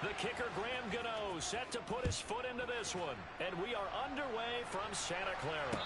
The kicker, Graham Gano, set to put his foot into this one. And we are underway from Santa Clara.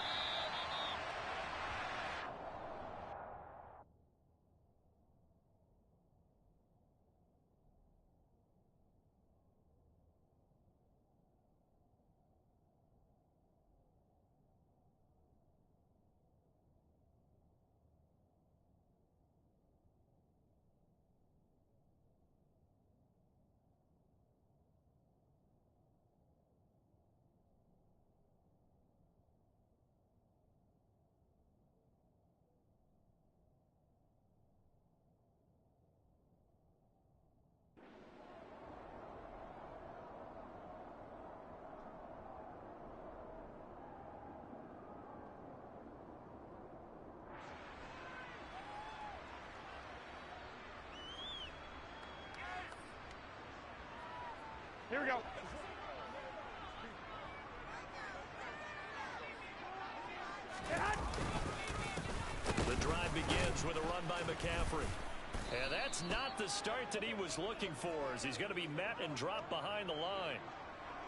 Here we go. The drive begins with a run by McCaffrey. And that's not the start that he was looking for, as he's going to be met and dropped behind the line.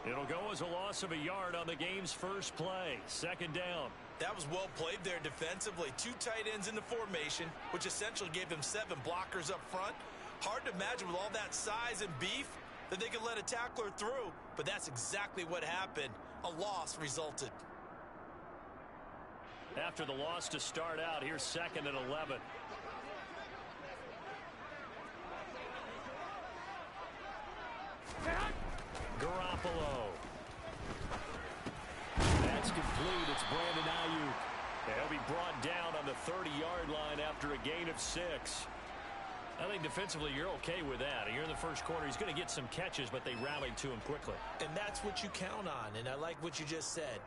It'll go as a loss of a yard on the game's first play. Second down. That was well played there defensively. 2 tight ends in the formation, which essentially gave them 7 blockers up front. Hard to imagine with all that size and beef that they could let a tackler through, but that's exactly what happened. A loss resulted. After the loss to start out, here's 2nd and 11. Garoppolo. That's complete. It's Brandon Ayuk. He'll be brought down on the 30-yard line after a gain of 6. I think defensively you're okay with that. Here in the first quarter, he's going to get some catches, but they rallied to him quickly. And that's what you count on, and I like what you just said.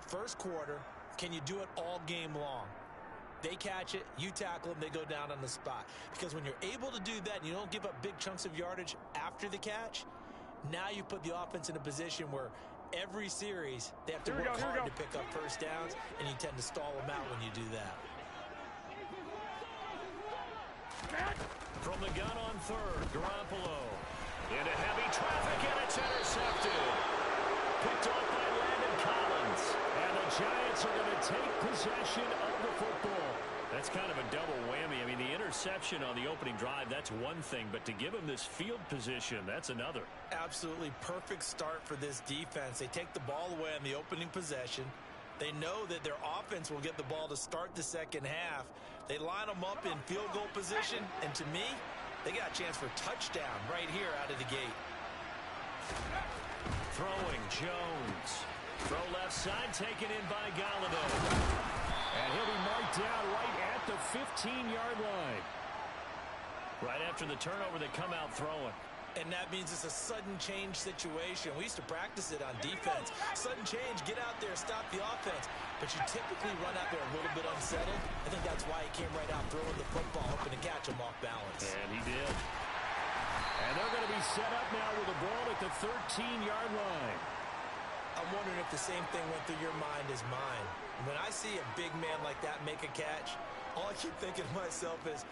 First quarter, can you do it all game long? They catch it, you tackle them, they go down on the spot. Because when you're able to do that and you don't give up big chunks of yardage after the catch, now you put the offense in a position where every series they have to work hard to pick up first downs, and you tend to stall them out when you do that. From the gun on 3rd, Garoppolo. Into heavy traffic, and it's intercepted. Picked off by Landon Collins. And the Giants are going to take possession of the football. That's kind of a double whammy. I mean, the interception on the opening drive, that's one thing. But to give him this field position, that's another. Absolutely perfect start for this defense. They take the ball away on the opening possession. They know that their offense will get the ball to start the second half. They line them up in field goal position, and to me, they got a chance for a touchdown right here out of the gate. Throwing Jones. Throw left side, taken in by Galladay. And he'll be marked down right at the 15-yard line. Right after the turnover, they come out throwing. And that means it's a sudden change situation. We used to practice it on defense. Sudden change, get out there, stop the offense. But you typically run out there a little bit unsettled. I think that's why he came right out throwing the football, hoping to catch him off balance. And he did. And they're going to be set up now with the ball at the 13-yard line. I'm wondering if the same thing went through your mind as mine. When I see a big man like that make a catch, all I keep thinking to myself is,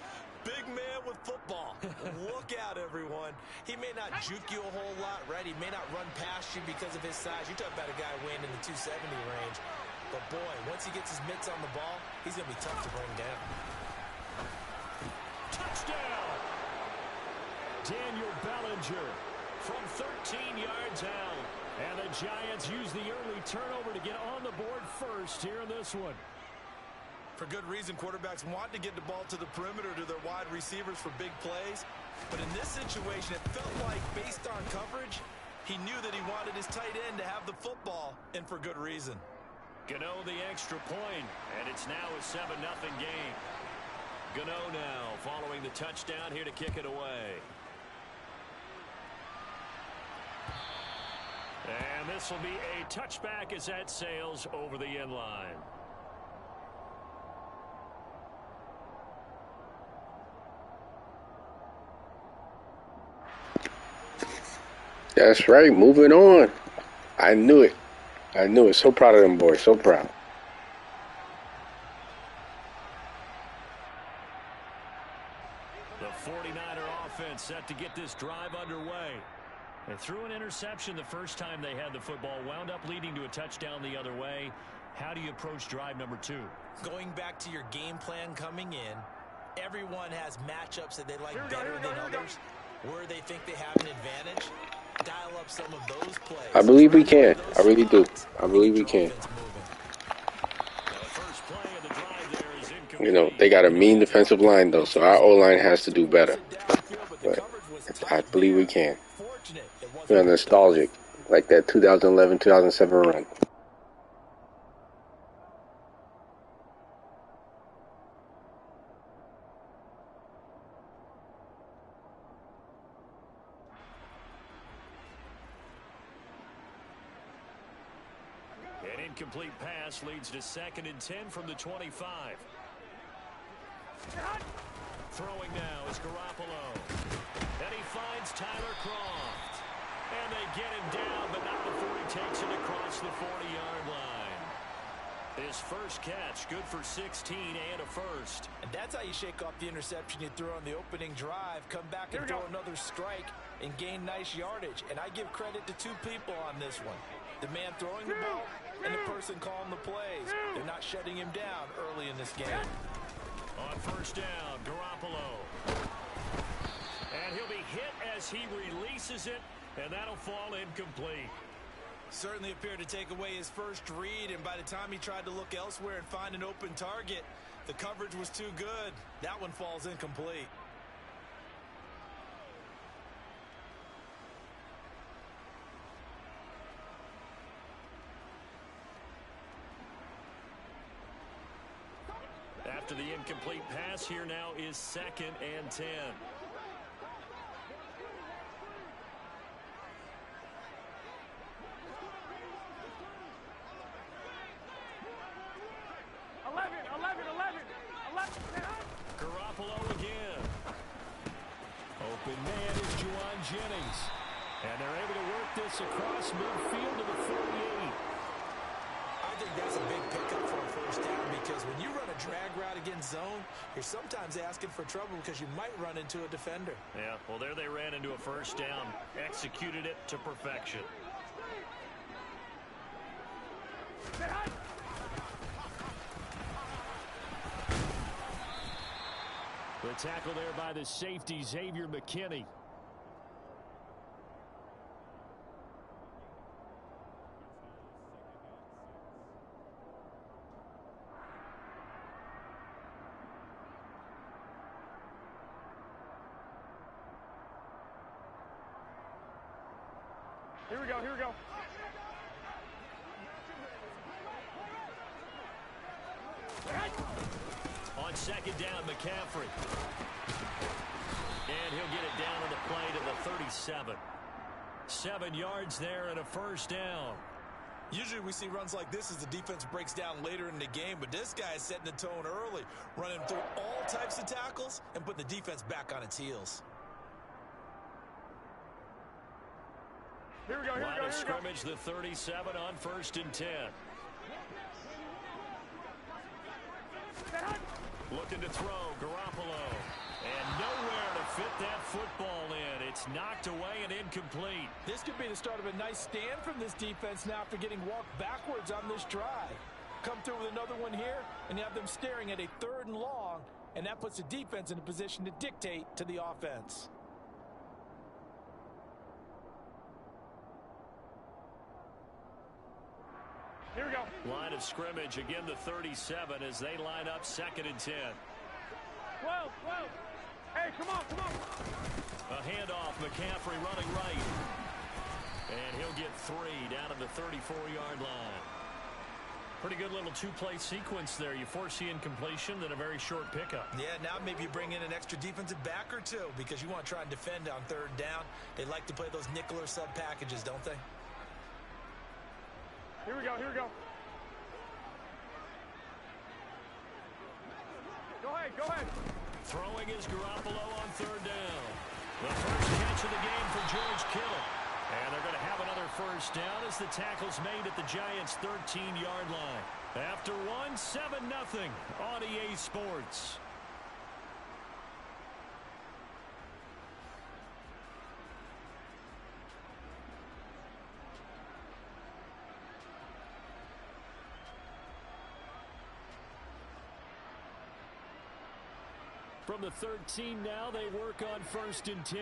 big man with football. Look out, everyone. He may not juke you a whole lot, right? He may not run past you because of his size. You talk about a guy weighing in the 270 range. But, boy, once he gets his mitts on the ball, he's going to be tough to bring down. Touchdown! Daniel Bellinger from 13 yards out. And the Giants use the early turnover to get on the board first here in this one. For good reason, quarterbacks want to get the ball to the perimeter to their wide receivers for big plays. But in this situation, it felt like, based on coverage, he knew that he wanted his tight end to have the football, and for good reason. Gano the extra point, and it's now a 7-0 game. Gano now following the touchdown here to kick it away. And this will be a touchback as that sails over the end line. That's right. Moving on. I knew it. I knew it. So proud of them boys. So proud. The 49er offense set to get this drive underway. They threw an interception the first time they had the football, wound up leading to a touchdown the other way. How do you approach drive number 2? Going back to your game plan coming in, everyone has matchups that they like better than others, where they think they have an advantage. Dial up some of those plays. I believe we can. I really do. I believe we can. You know, they got a mean defensive line, though, so our O-line has to do better. But I believe we can. We're nostalgic, like that 2011-2007 run. An incomplete pass leads to 2nd and 10 from the 25. Throwing now is Garoppolo. And he finds Tyler Croft. And they get him down, but not before he takes it across the 40-yard line. His first catch, good for 16 and a first. And that's how you shake off the interception you threw on the opening drive. Come back and throw another strike and gain nice yardage. And I give credit to 2 people on this one. The man throwing the ball and the person calling the plays. They're not shutting him down early in this game. On first down, Garoppolo. And he'll be hit as he releases it, and that'll fall incomplete. Certainly appeared to take away his first read, and by the time he tried to look elsewhere and find an open target, the coverage was too good. That one falls incomplete. After the incomplete pass, here now is 2nd and 10. Garoppolo again. Open man is Juwan Jennings. And they're able to work this across midfield to the 48. I think that's a big pickup for a first down, because when you run a drag route against zone, you're sometimes asking for trouble because you might run into a defender. Yeah, well, there they ran into a first down, executed it to perfection. The tackle there by the safety, Xavier McKinney. Here we go, here we go. On 2nd down, McCaffrey. And he'll get it down on the play to the 37. 7 yards there and a first down. Usually we see runs like this as the defense breaks down later in the game, but this guy is setting the tone early, running through all types of tackles and putting the defense back on its heels. Here we go, here we go, Line here of we go. scrimmage, the 37 on 1st and 10. Looking to throw, Garoppolo. And nowhere to fit that football in. It's knocked away and incomplete. This could be the start of a nice stand from this defense now after getting walked backwards on this drive. Come through with another one here, and you have them staring at a 3rd and long, and that puts the defense in a position to dictate to the offense. Here we go. Line of scrimmage, again the 37 as they line up 2nd and 10. 12. Hey, come on. A handoff, McCaffrey running right. And he'll get 3 down at the 34-yard line. Pretty good little 2-play sequence there. You force the incompletion, then a very short pickup. Yeah, now maybe you bring in an extra defensive back or 2 because you want to try and defend on 3rd down. They like to play those nickel or sub packages, don't they? Here we go. Go ahead. Throwing is Garoppolo on 3rd down. The first catch of the game for George Kittle. And they're going to have another first down as the tackle's made at the Giants' 13-yard line. After 7-0 on EA Sports. From the 13 now, they work on 1st and 10.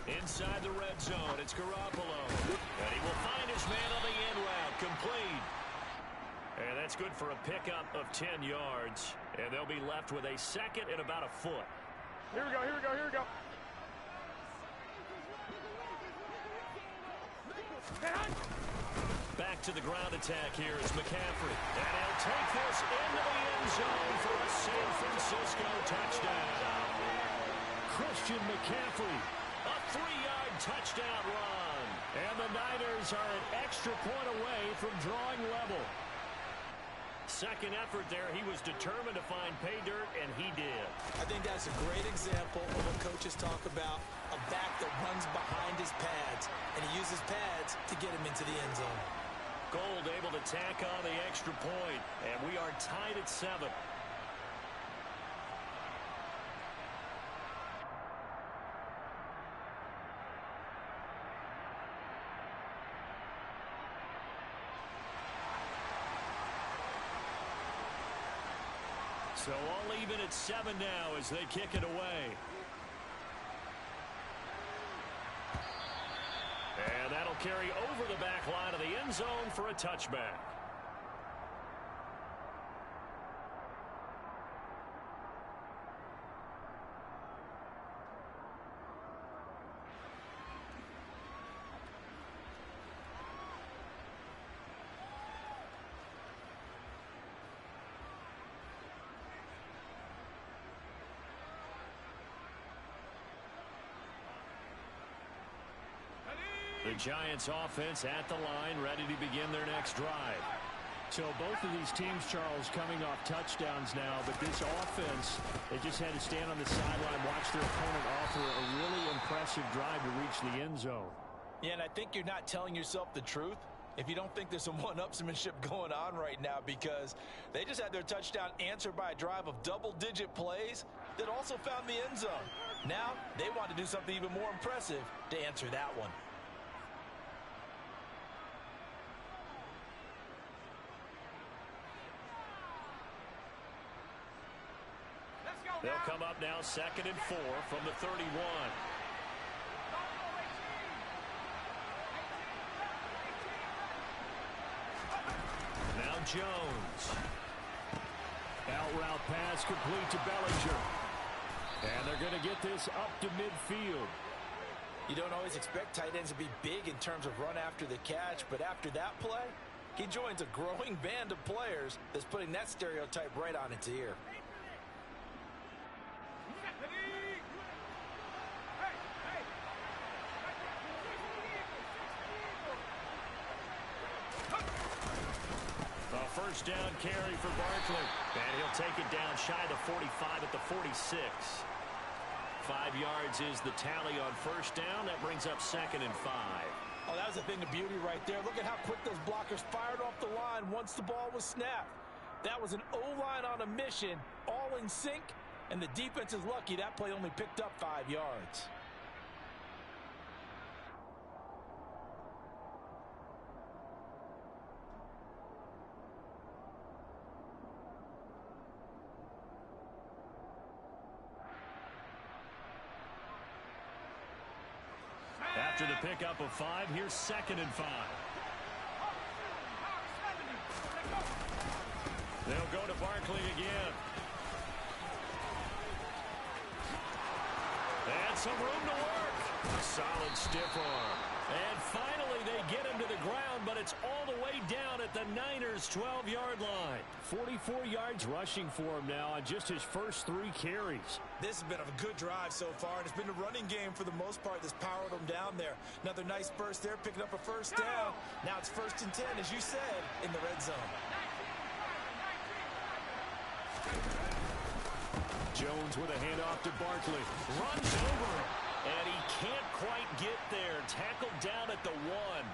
Inside the red zone, it's Garoppolo. And he will find his man on the end route, complete. And that's good for a pickup of 10 yards. And they'll be left with a 2nd and about a foot. Here we go, here we go, here we go. Back to the ground attack here is McCaffrey. And he'll take this into the end zone for a San Francisco touchdown. Christian McCaffrey, a 3-yard touchdown run. And the Niners are an extra point away from drawing level. Second effort there, he was determined to find pay dirt, and he did. I think that's a great example of what coaches talk about, a back that runs behind his pads, and he uses pads to get him into the end zone. Gold able to tack on the extra point, and we are tied at 7. So all even at 7 now as they kick it away. And that'll carry over the back line of the end zone for a touchback. The Giants offense at the line, ready to begin their next drive. So both of these teams, Charles, coming off touchdowns now, but this offense, they just had to stand on the sideline, watch their opponent offer a really impressive drive to reach the end zone. Yeah, and I think you're not telling yourself the truth if you don't think there's some one-upsmanship going on right now, because they just had their touchdown answered by a drive of double-digit plays that also found the end zone. Now they want to do something even more impressive to answer that one. They'll come up now 2nd and 4 from the 31. Now Jones. Out route pass complete to Bellinger. And they're going to get this up to midfield. You don't always expect tight ends to be big in terms of run after the catch, but after that play, he joins a growing band of players that's putting that stereotype right on its ear. First down carry for Barkley. And he'll take it down shy of the 45 at the 46. 5 yards is the tally on first down. That brings up 2nd and 5. Oh, that was a thing of beauty right there. Look at how quick those blockers fired off the line once the ball was snapped. That was an O-line on a mission, all in sync, and the defense is lucky that play only picked up 5 yards. After the pickup of 5, here's 2nd and 5. They'll go to Barkley again. And some room to work. A solid stiff arm. And finally they get him to the ground, but it's all the way down at the Niners' 12-yard line. 44 yards rushing for him now on just his first 3 carries. This has been a good drive so far, and it's been a running game for the most part that's powered him down there. Another nice burst there, picking up a first down. Now it's 1st and 10, as you said, in the red zone. Jones with a handoff to Barkley. Runs over him, and he can't quite get there. Tackled down at the 1.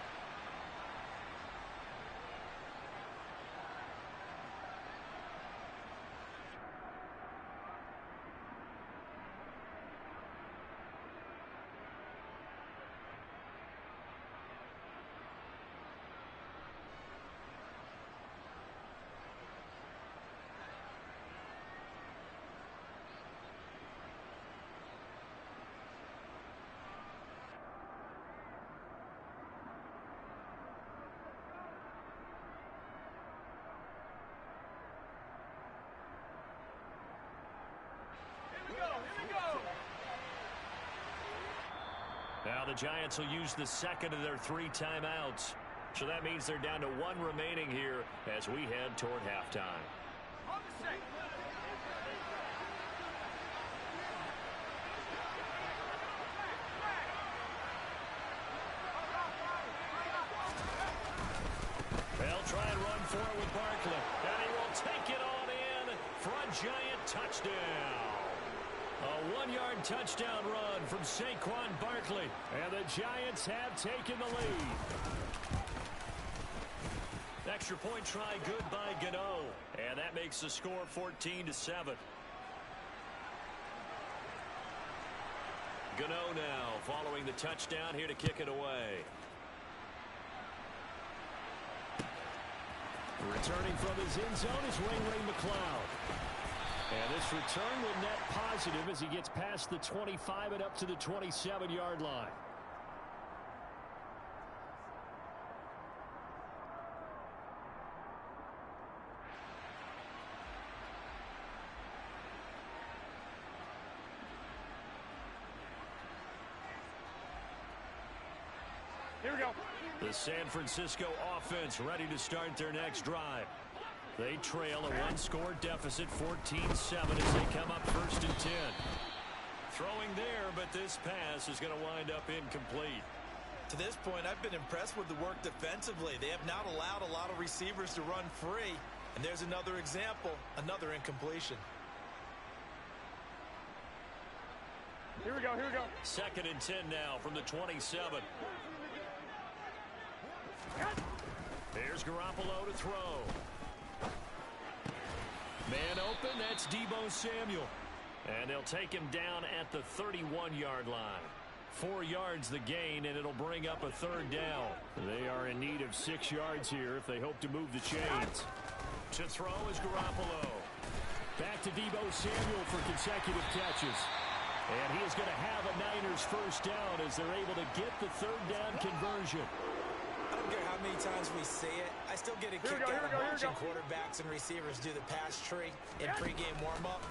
Now the Giants will use the second of their 3 timeouts. So that means they're down to 1 remaining here as we head toward halftime. They'll try and run for it with Barkley. And he will take it on in for a Giant touchdown. A 1-yard touchdown run from Saquon Barkley. And the Giants have taken the lead. Extra point try good by Gano. And that makes the score 14-7. Gano now following the touchdown here to kick it away. Returning from his end zone is Ray McLeod. And this return will net positive as he gets past the 25 and up to the 27-yard line. Here we go. The San Francisco offense ready to start their next drive. They trail a 1-score deficit, 14-7 as they come up 1st and 10. Throwing there, but this pass is going to wind up incomplete. To this point, I've been impressed with the work defensively. They have not allowed a lot of receivers to run free. And there's another example, another incompletion. Here we go, here we go. 2nd and 10 now from the 27. Here's Garoppolo to throw. Man open, that's Deebo Samuel. And they'll take him down at the 31-yard line. 4 yards the gain, and it'll bring up a 3rd down. They are in need of 6 yards here if they hope to move the chains. To throw is Garoppolo. Back to Deebo Samuel for consecutive catches. And he is going to have a Niners 1st down as they're able to get the 3rd down conversion. I don't care how many times we say it. I still get a kick out of watching quarterbacks and receivers do the pass tree in pregame warm-up.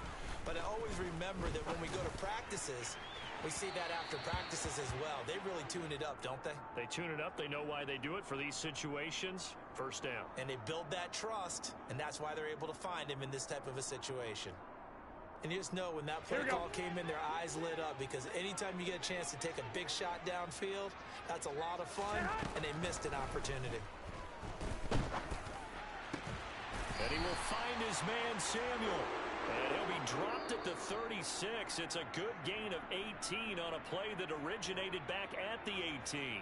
But I always remember that when we go to practices, we see that after practices as well. They really tune it up, don't they? They tune it up. They know why they do it for these situations. 1st down. And they build that trust, and that's why they're able to find him in this type of a situation. And you just know when that play call came in, their eyes lit up, because anytime you get a chance to take a big shot downfield, that's a lot of fun, and they missed an opportunity. And he will find his man, Samuel. And he'll be dropped at the 36. It's a good gain of 18 on a play that originated back at the 18.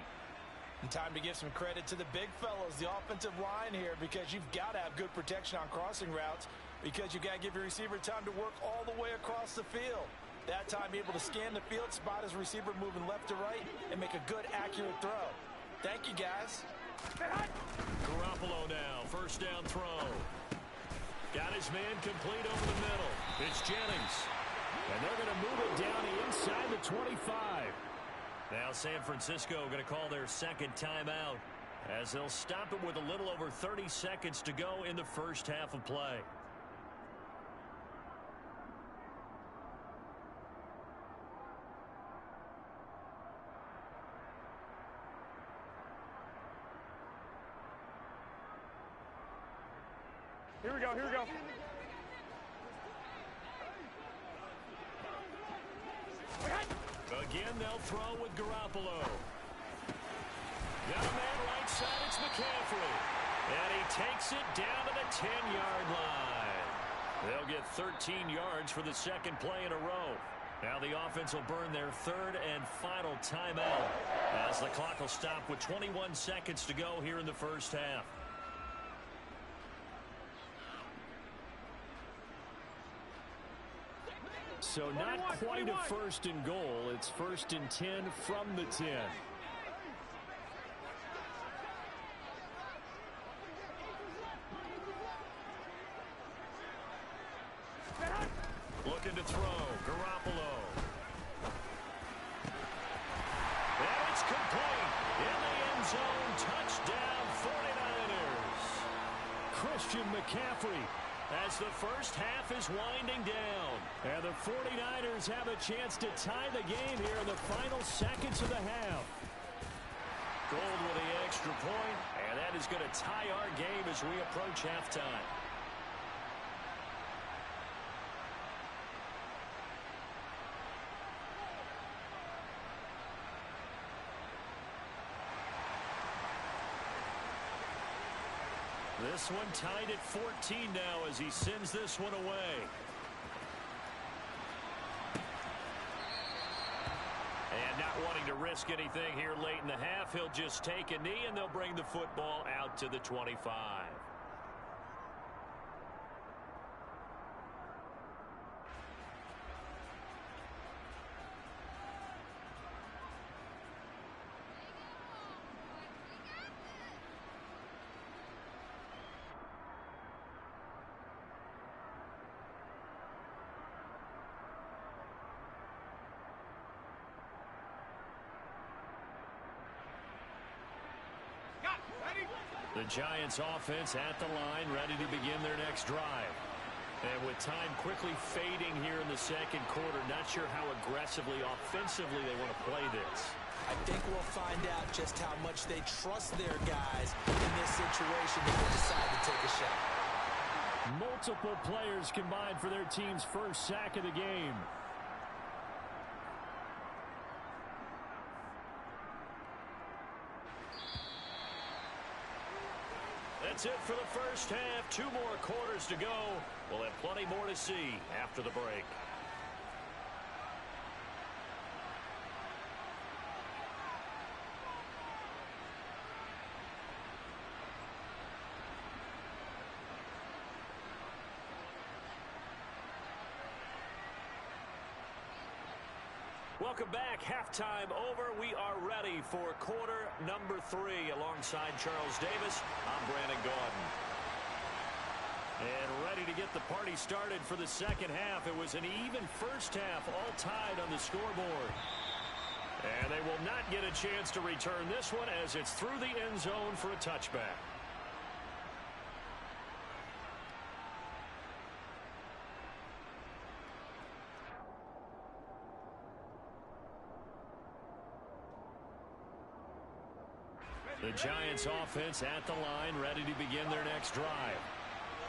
And time to give some credit to the big fellows, the offensive line here, because you've got to have good protection on crossing routes, because you've got to give your receiver time to work all the way across the field. That time able to scan the field, spot his receiver moving left to right, and make a good, accurate throw. Thank you, guys. Garoppolo now, 1st down throw. Got his man complete over the middle. It's Jennings. And they're going to move it down inside the 25. Now San Francisco going to call their 2nd timeout as they'll stop it with a little over 30 seconds to go in the 1st half of play. Here we go, here we go. Again, they'll throw with Garoppolo. Got a man right side, it's McCaffrey. And he takes it down to the 10-yard line. They'll get 13 yards for the 2nd play in a row. Now the offense will burn their 3rd and final timeout as the clock will stop with 21 seconds to go here in the 1st half. So not quite a 1st and goal. It's 1st and 10 from the 10. Looking to throw. Garoppolo. And it's complete. In the end zone. Touchdown 49ers. Christian McCaffrey as the first half is winding down. And the 49ers have a chance to tie the game here in the final seconds of the half. Gold with the extra point, and that is going to tie our game as we approach halftime. This one tied at 14 now as he sends this one away. And not wanting to risk anything here late in the half, he'll just take a knee and they'll bring the football out to the 25. The Giants offense at the line, ready to begin their next drive. And with time quickly fading here in the second quarter, not sure how aggressively, offensively they want to play this. I think we'll find out just how much they trust their guys in this situation if they decide to take a shot. Multiple players combined for their team's first sack of the game. That's it for the first half. 2 more quarters to go. We'll have plenty more to see after the break. Welcome back. Halftime over. We are ready for quarter number 3. Alongside Charles Davis, I'm Brandon Gaudin. And ready to get the party started for the second half. It was an even first half, all tied on the scoreboard. And they will not get a chance to return this one as it's through the end zone for a touchback. The Giants offense at the line, ready to begin their next drive.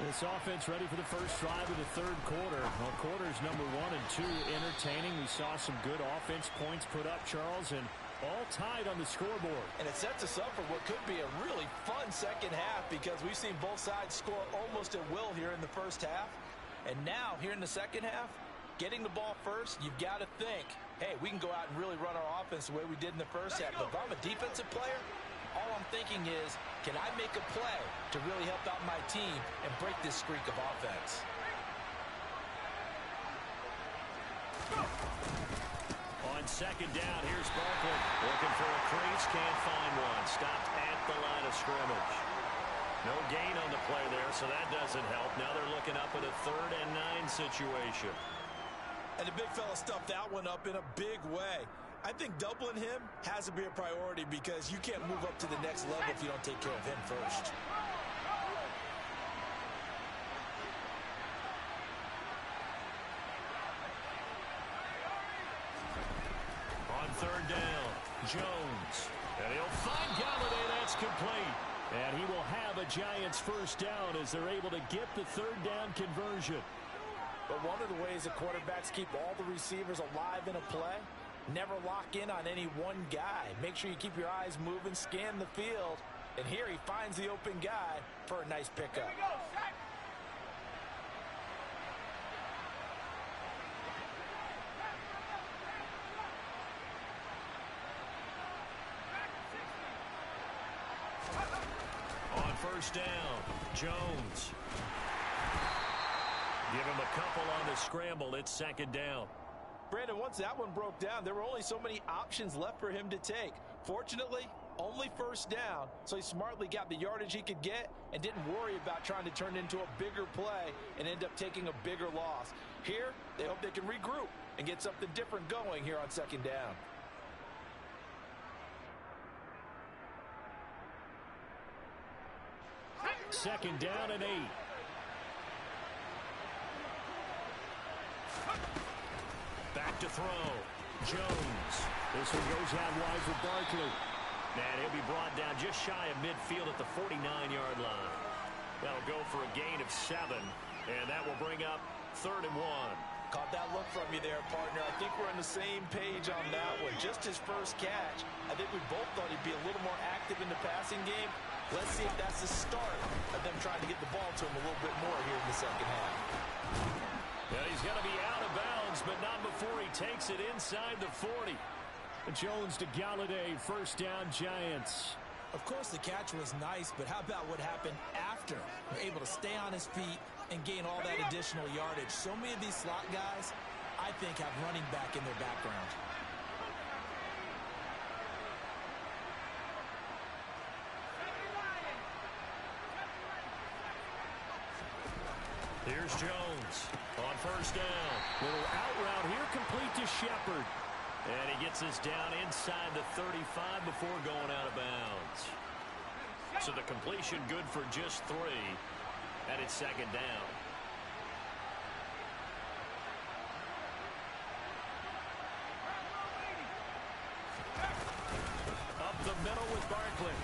This offense ready for the first drive of the third quarter. Well, quarters number 1 and 2 entertaining. We saw some good offense points put up, Charles, and all tied on the scoreboard. And it sets us up for what could be a really fun second half because we've seen both sides score almost at will here in the first half. And now, here in the second half, getting the ball first, you've got to think, hey, we can go out and really run our offense the way we did in the first half. But if I'm a defensive player, all I'm thinking is, can I make a play to really help out my team and break this streak of offense? On second down, here's Barkley. Looking for a crease, can't find one. Stopped at the line of scrimmage. No gain on the play there, so that doesn't help. Now they're looking up at a 3rd and 9 situation. And the big fella stuffed that one up in a big way. I think doubling him has to be a priority because you can't move up to the next level if you don't take care of him first. On 3rd down, Jones. And he'll find Galladay. That's complete. And he will have a Giants first down as they're able to get the 3rd down conversion. But one of the ways the quarterbacks keep all the receivers alive in a play, never lock in on any one guy. Make sure you keep your eyes moving, scan the field. And here he finds the open guy for a nice pickup. On first down, Jones. Give him a couple on the scramble. It's 2nd down. Brandon, once that one broke down, there were only so many options left for him to take. Fortunately, only first down, so he smartly got the yardage he could get and didn't worry about trying to turn it into a bigger play and end up taking a bigger loss. Here, they hope they can regroup and get something different going here on 2nd down. Second down and 8. to throw. Jones. This one goes out wide for Barkley. And he'll be brought down just shy of midfield at the 49-yard line. That'll go for a gain of 7. And that will bring up 3rd and 1. Caught that look from you there, partner. I think we're on the same page on that one. Just his first catch. I think we both thought he'd be a little more active in the passing game. Let's see if that's the start of them trying to get the ball to him a little bit more here in the second half. Yeah, he's going to be out of bounds, but not before he takes it inside the 40. Jones to Galladay, first down, Giants. Of course, the catch was nice, but how about what happened after? We're able to stay on his feet and gain all that additional yardage. So many of these slot guys, I think, have running back in their background. Here's Jones on first down. Little out route here, complete to Shepard. And he gets us down inside the 35 before going out of bounds. So the completion good for just 3. And it's second down. Up the middle with Barkley.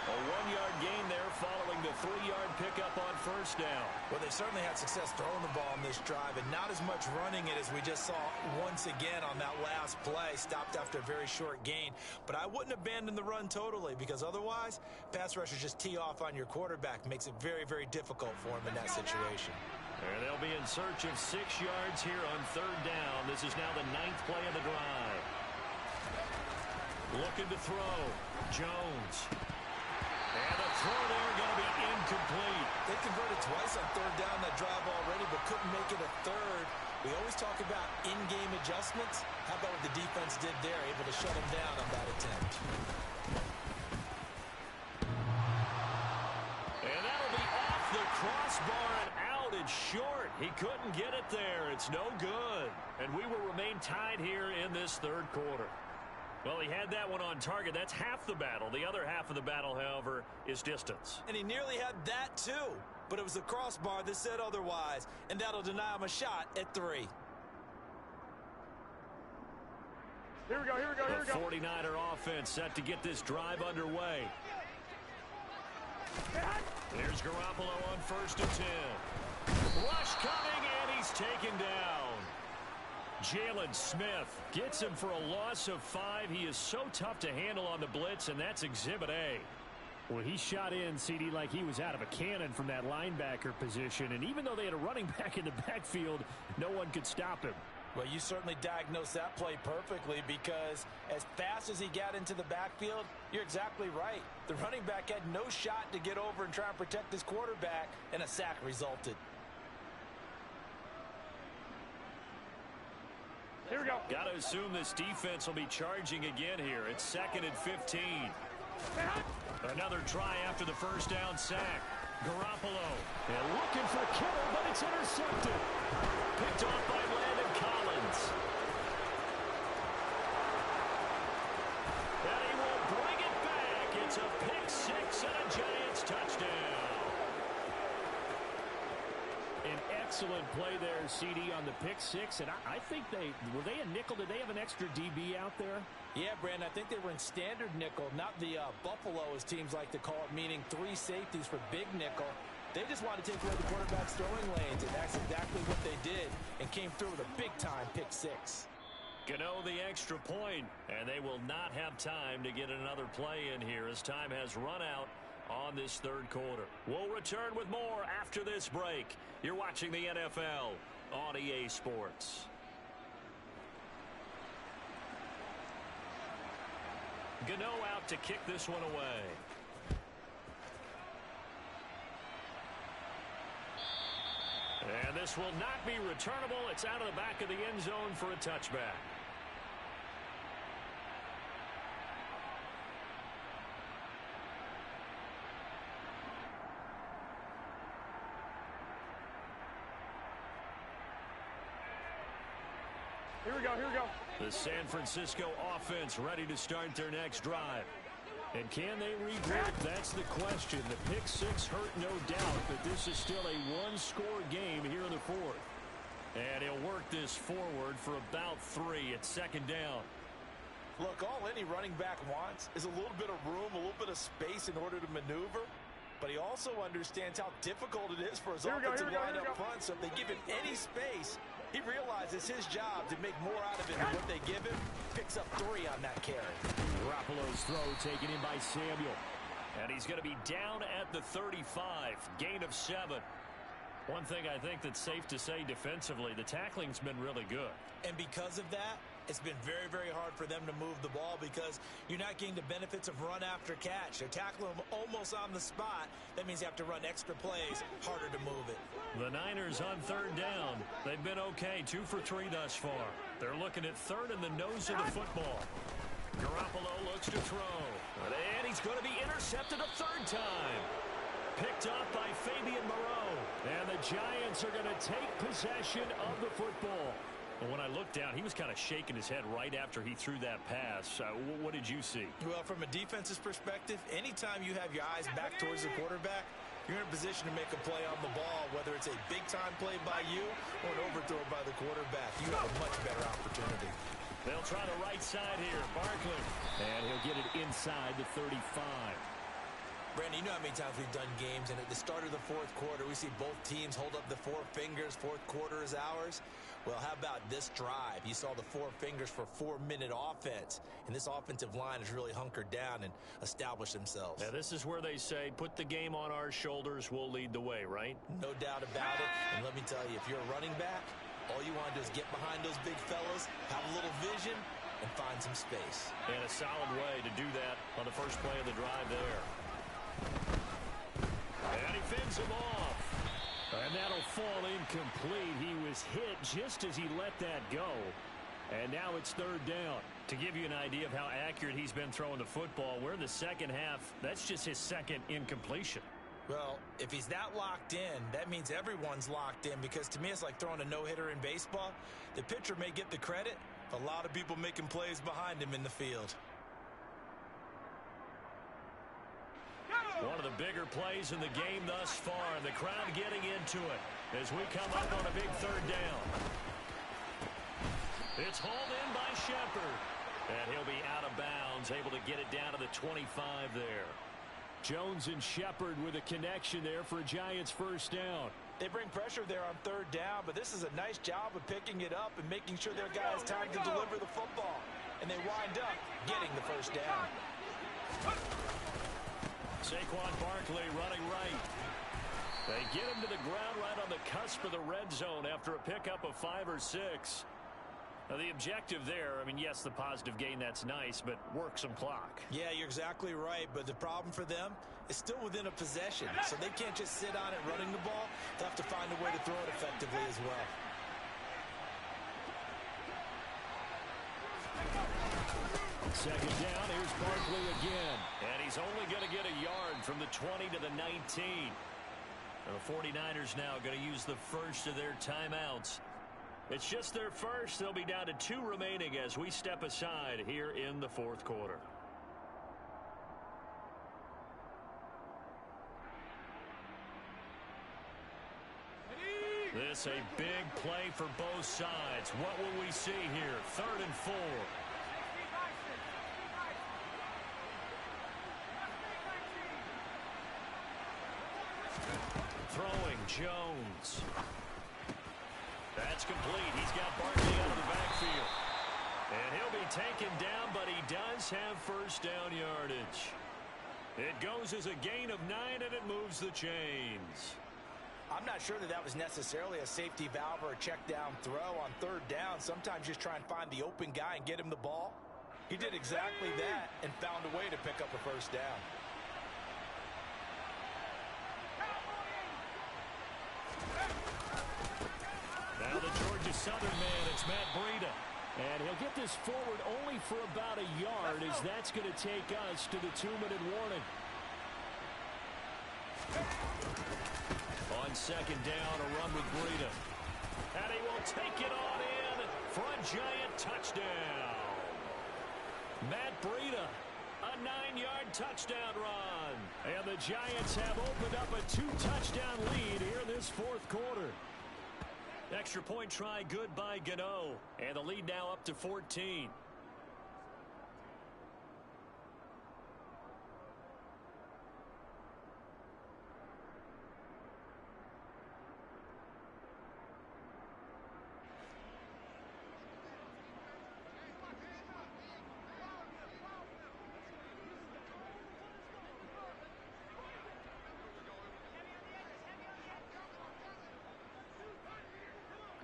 A 1-yard gain there following the 3-yard pickup on first down. Well, they certainly had success throwing the ball in this drive, and not as much running it as we just saw once again on that last play. Stopped after a very short gain. But I wouldn't abandon the run totally, because otherwise, pass rushers just tee off on your quarterback. Makes it very, very difficult for him in that situation. And they'll be in search of 6 yards here on third down. This is now the 9th play of the drive. Looking to throw. Jones. And the throw there going to be incomplete. They converted twice on third down that drive already, but couldn't make it a third. We always talk about in-game adjustments. How about what the defense did there, able to shut them down on that attempt. And that'll be off the crossbar and out. It's short. He couldn't get it there. It's no good. And we will remain tied here in this third quarter. Well, he had that one on target. That's half the battle. The other half of the battle, however, is distance. And he nearly had that, too. But it was the crossbar that said otherwise. And that'll deny him a shot at 3. Here we go, here we go, here we go. The 49er offense set to get this drive underway. Here's Garoppolo on first and 10. Rush coming, and he's taken down. Jalen Smith gets him for a loss of 5. He is so tough to handle on the blitz, and that's Exhibit A. Well, he shot in, CD, like he was out of a cannon from that linebacker position. And even though they had a running back in the backfield, no one could stop him. Well, you certainly diagnosed that play perfectly, because as fast as he got into the backfield, you're exactly right. The running back had no shot to get over and try and protect his quarterback, and a sack resulted. Here we go. Got to assume this defense will be charging again here. It's 2nd and 15. Another try after the first down sack. Garoppolo. And looking for Kittle, but it's intercepted. Picked off by Landon Collins. And he will bring it back. It's a pick 6 and a Giants touchdown. An excellent play there, CD, on the pick 6. And I think were they a nickel? Did they have an extra DB out there? Yeah, Brandon, I think they were in standard nickel, not the Buffalo, as teams like to call it, meaning 3 safeties for big nickel. They just wanted to take away the quarterback's throwing lanes, and that's exactly what they did, and came through with a big-time pick 6. Gano the extra point, and they will not have time to get another play in here as time has run out on this third quarter. We'll return with more after this break. You're watching the NFL on EA Sports. Gano out to kick this one away. And this will not be returnable. It's out of the back of the end zone for a touchback. Here we go, here we go. The San Francisco offense ready to start their next drive. And can they regroup? That's the question. The pick 6 hurt, no doubt, but this is still a 1-score game here in the fourth. And he'll work this forward for about 3 at second down. Look, all any running back wants is a little bit of room, a little bit of space in order to maneuver. But he also understands how difficult it is for his offensive line up front. So if they give him any space, he realizes his job to make more out of it than what they give him. Picks up 3 on that carry. Garoppolo's throw taken in by Samuel. And he's going to be down at the 35. Gain of 7. One thing I think that's safe to say defensively, the tackling's been really good. And because of that, it's been very, very hard for them to move the ball because you're not getting the benefits of run after catch. They're tackling them almost on the spot. That means you have to run extra plays, harder to move it. The Niners on third down. They've been okay, 2 for 3 thus far. They're looking at third in the nose of the football. Garoppolo looks to throw. And he's going to be intercepted a third time. Picked up by Fabian Moreau. And the Giants are going to take possession of the football. But when I looked down, he was kind of shaking his head right after he threw that pass. What did you see? Well, from a defense's perspective, anytime you have your eyes back towards the quarterback, you're in a position to make a play on the ball, whether it's a big-time play by you or an overthrow by the quarterback. You have a much better opportunity. They'll try the right side here. Barkley. And he'll get it inside the 35. Brandon, you know how many times we've done games, and at the start of the fourth quarter, we see both teams hold up the 4 fingers. Fourth quarter is ours. Well, how about this drive? You saw the 4 fingers for 4-minute offense, and this offensive line has really hunkered down and established themselves. Now, this is where they say, put the game on our shoulders, we'll lead the way, right? No doubt about it, and let me tell you, if you're a running back, all you want to do is get behind those big fellas, have a little vision, and find some space. And a solid way to do that on the first play of the drive there. And he fends him off. And that'll fall incomplete. He was hit just as he let that go. And now it's third down. To give you an idea of how accurate he's been throwing the football, we're in the second half. That's just his second incompletion. Well, if he's that locked in, that means everyone's locked in, because to me it's like throwing a no-hitter in baseball. The pitcher may get the credit, but a lot of people making plays behind him in the field. One of the bigger plays in the game thus far, and the crowd getting into it as we come up on a big third down. It's hauled in by Shepard, and he'll be out of bounds, able to get it down to the 25 there. Jones and Shepard with a connection there for a Giants first down. They bring pressure there on third down, but this is a nice job of picking it up and making sure their guy has time to deliver the football. And they wind up getting the first down. Saquon Barkley running right. They get him to the ground right on the cusp of the red zone after a pickup of 5 or 6. Now, the objective there, I mean, yes, the positive gain, that's nice, but work some clock. Yeah, you're exactly right, but the problem for them is still within a possession, so they can't just sit on it running the ball. They'll have to find a way to throw it effectively as well. Second down, here's Barkley again. And he's only going to get a yard from the 20 to the 19. And the 49ers now going to use the first of their timeouts. It's just their first. They'll be down to 2 remaining as we step aside here in the fourth quarter. This a big play for both sides. What will we see here? 3rd and 4. Throwing Jones. That's complete. He's got Barkley out of the backfield. And he'll be taken down, but he does have first down yardage. It goes as a gain of 9, and it moves the chains. I'm not sure that that was necessarily a safety valve or a check down throw on third down. Sometimes just try and find the open guy and get him the ball. He did exactly that and found a way to pick up a first down. Now the Georgia Southern man, it's Matt Breida. And he'll get this forward only for about a yard, as that's going to take us to the 2-minute warning. On second down, a run with Breida. And he will take it on in for a Giant touchdown. Matt Breida, a 9-yard touchdown run. And the Giants have opened up a 2-touchdown lead here in this fourth quarter. Extra point try good by Gano. And the lead now up to 14.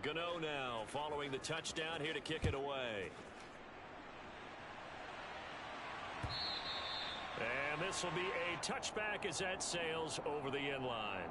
Gano now following the touchdown here to kick it away. And this will be a touchback as that sails over the end line.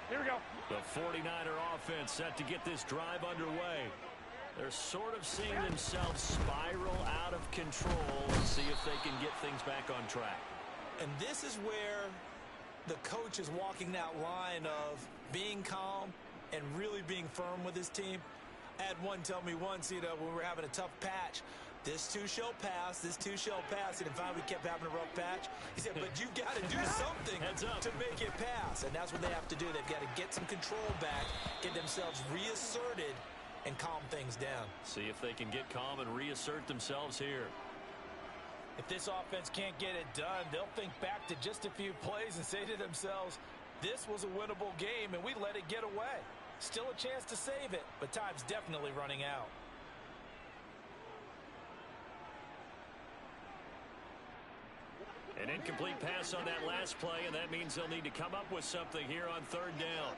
Here we go. The 49er offense set to get this drive underway. They're sort of seeing themselves spiral out of control and see if they can get things back on track. And this is where the coach is walking that line of being calm and really being firm with his team. I had one tell me once, when we were having a tough patch, this too shall pass, this too shall pass. And finally we kept having a rough patch. He said, but you've got to do something to make it pass. And that's what they have to do. They've got to get some control back, get themselves reasserted, and calm things down. See if they can get calm and reassert themselves here. If this offense can't get it done, they'll think back to just a few plays and say to themselves, this was a winnable game, and we let it get away. Still a chance to save it, but time's definitely running out. An incomplete pass on that last play, and that means they'll need to come up with something here on third down.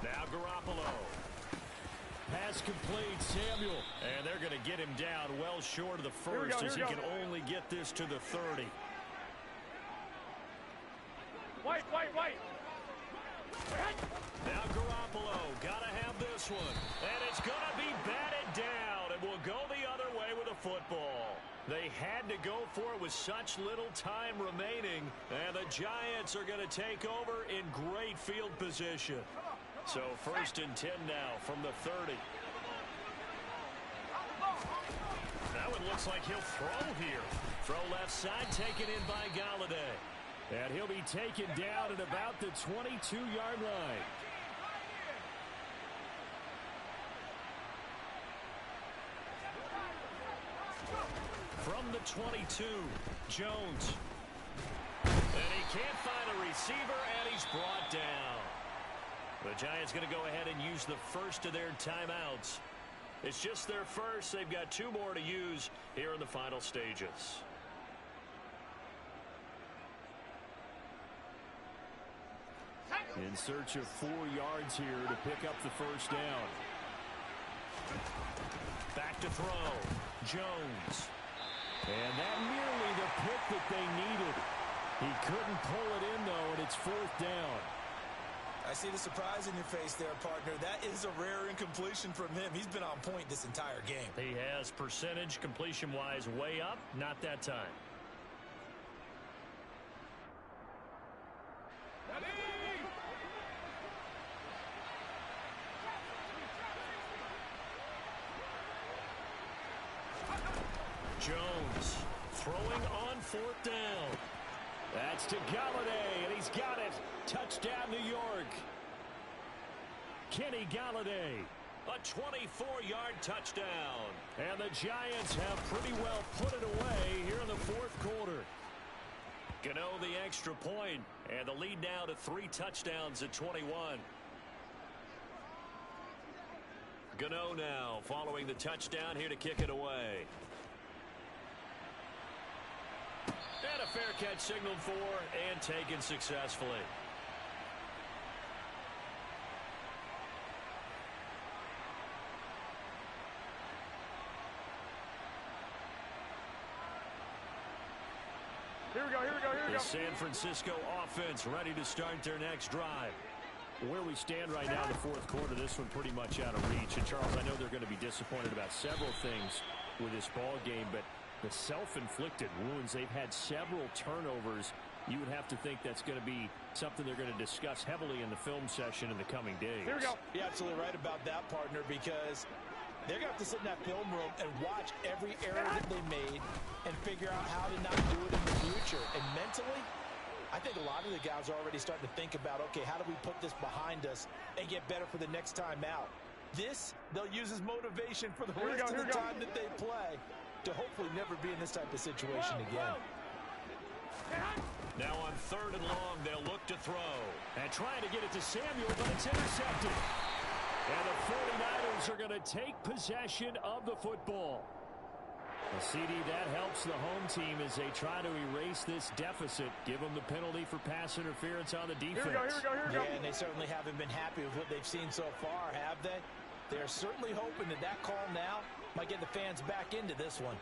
Now Garoppolo. Pass complete, Samuel. And they're going to get him down well short of the first as he can only get this to the 30. Wait. Now Garoppolo, gotta have this one. And it's gonna be batted down, and will go the other way with a football. They had to go for it with such little time remaining, and the Giants are gonna take over in great field position. So 1st and 10 now from the 30. Now it looks like he'll throw here. Throw left side, taken in by Galladay. And he'll be taken down at about the 22-yard line. From the 22, Jones. And he can't find a receiver, and he's brought down. The Giants going to go ahead and use the first of their timeouts. It's just their first. They've got 2 more to use here in the final stages. In search of 4 yards here to pick up the first down. Back to throw. Jones. And that nearly the pick that they needed. He couldn't pull it in, though, and it's 4th down. I see the surprise in your face there, partner. That is a rare incompletion from him. He's been on point this entire game. He has percentage completion-wise way up. Not that time. Jones throwing on 4th down. That's to Galladay, and he's got it. Touchdown, New York. Kenny Galladay, a 24-yard touchdown. And the Giants have pretty well put it away here in the 4th quarter. Gano the extra point, and the lead now to 3 touchdowns at 21. Gano now following the touchdown here to kick it away. And a fair catch signaled for and taken successfully. Here we go. The San Francisco offense ready to start their next drive. Where we stand right now in the fourth quarter, this one pretty much out of reach. And, Charles, I know they're going to be disappointed about several things with this ball game, but the self-inflicted wounds, they've had several turnovers. You would have to think that's going to be something they're going to discuss heavily in the film session in the coming days. Here we go. You're absolutely right about that, partner, because they're going to have to sit in that film room and watch every error that they made and figure out how to not do it in the future. And mentally, I think a lot of the guys are already starting to think about, okay, how do we put this behind us and get better for the next time out? This, they'll use as motivation for the rest of the time that they play to hopefully never be in this type of situation again. Now on 3rd and long, they'll look to throw. And trying to get it to Samuel, but it's intercepted. And the 49ers are going to take possession of the football. The CD, that helps the home team as they try to erase this deficit. Give them the penalty for pass interference on the defense. Here we go. Yeah, and they certainly haven't been happy with what they've seen so far, have they? They're certainly hoping that that call now might get the fans back into this one.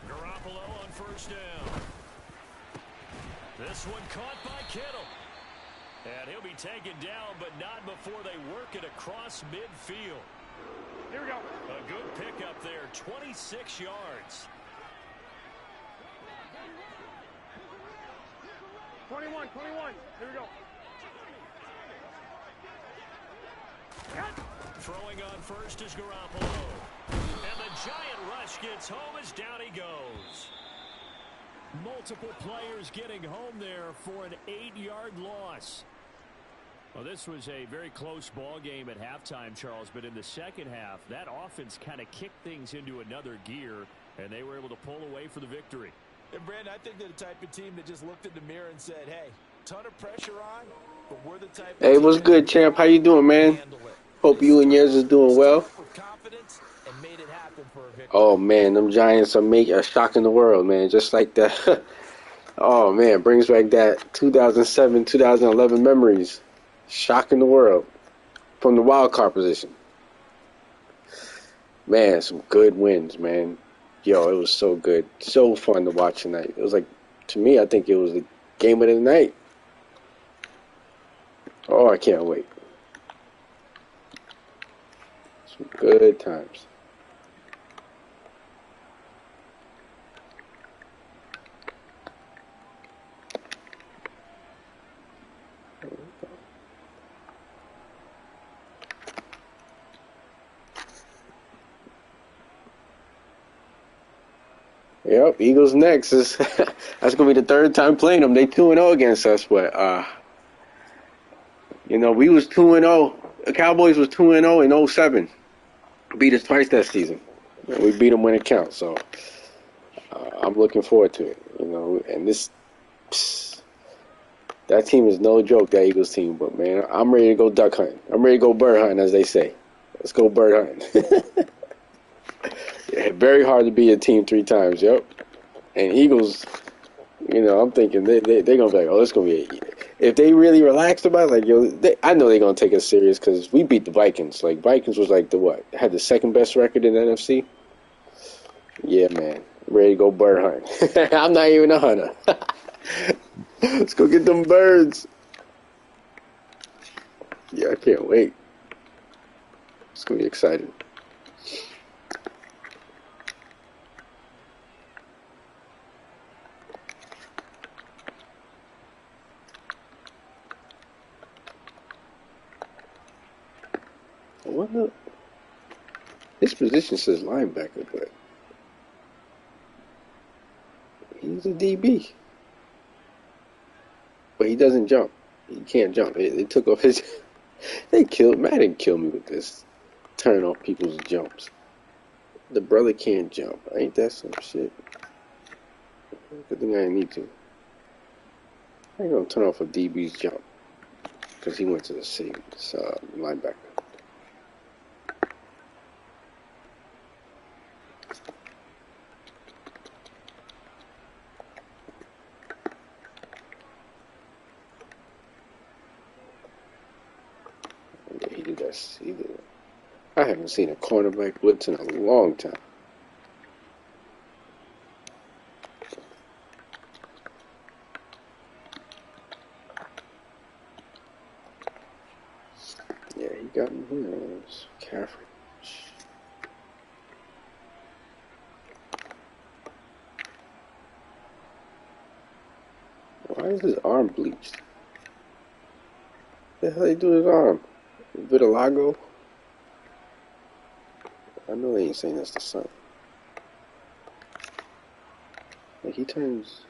Garoppolo on 1st down. This one caught by Kittle. And he'll be taken down, but not before they work it across midfield. Here we go. A good pickup there, 26 yards. 21. Here we go. Throwing on 1st is Garoppolo. And the giant rush gets home as down he goes. Multiple players getting home there for an 8-yard loss. Well, this was a very close ball game at halftime, Charles, but in the second half, that offense kind of kicked things into another gear, and they were able to pull away for the victory. And, Brandon, I think they're the type of team that just looked in the mirror and said, hey, ton of pressure on, but we're the type of Hey, what's good, champ? How you doing, man? Hope you and yours is doing well. Oh, man, them Giants are shocking the world, man, just like that. Oh, man, brings back that 2007, 2011 memories. Shocking the world from the wild card position. Man, some good wins, man. Yo, it was so good. So fun to watch tonight. It was like, to me, I think it was the game of the night. Oh, I can't wait. Some good times. Yep, Eagles next. That's going to be the 3rd time playing them. They 2-0 against us, but, we was 2-0. The Cowboys was 2-0 in 07. Beat us twice that season. And we beat them when it counts, so I'm looking forward to it, and that team is no joke, that Eagles team, but, man, I'm ready to go duck hunting. I'm ready to go bird hunting, as they say. Let's go bird hunting. Yeah, very hard to beat a team 3 times, yep. And Eagles, I'm thinking they're going to be like, oh, it's going to be if they really relaxed about it, I know they're going to take us serious because we beat the Vikings. Like, Vikings was like had the 2nd best record in the NFC. Yeah, man. Ready to go bird hunt. I'm not even a hunter. Let's go get them birds. Yeah, I can't wait. It's going to be exciting. What? His position says linebacker, but he's a DB. But he doesn't jump. He can't jump. They took off his. Madden killed me with this. Turn off people's jumps. The brother can't jump. Ain't that some shit? Good thing I didn't need to. I ain't gonna turn off a DB's jump because he went to the same linebacker. I haven't seen a cornerback blitz in a long time. Caffrey. Why is his arm bleached? What the hell they do to his arm? Vitiligo? I know they ain't saying that's the son. Like he turns.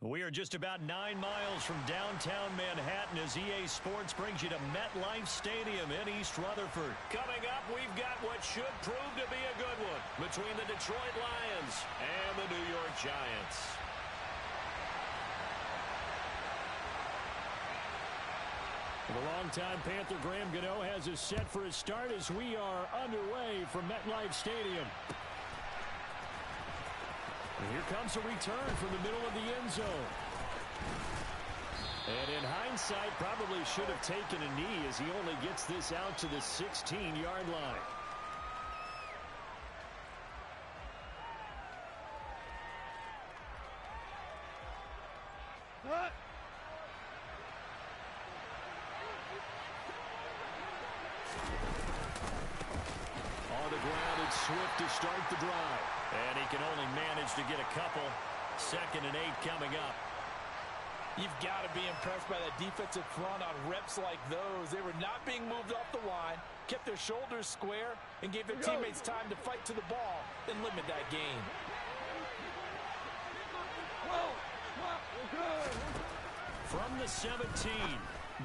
We are just about 9 miles from downtown Manhattan as EA Sports brings you to MetLife Stadium in East Rutherford. Coming up, we've got what should prove to be a good one between the Detroit Lions and the New York Giants. The longtime Panther Graham Gano has us set for a start as we are underway from MetLife Stadium. And here comes a return from the middle of the end zone. And in hindsight, probably should have taken a knee as he only gets this out to the 16-yard line. On the ground, it's Swift to start the drive. And he can only manage to get a couple. 2nd and 8 coming up. You've got to be impressed by that defensive front on reps like those. They were not being moved off the line, kept their shoulders square, and gave their teammates time to fight to the ball and limit that gain. From the 17,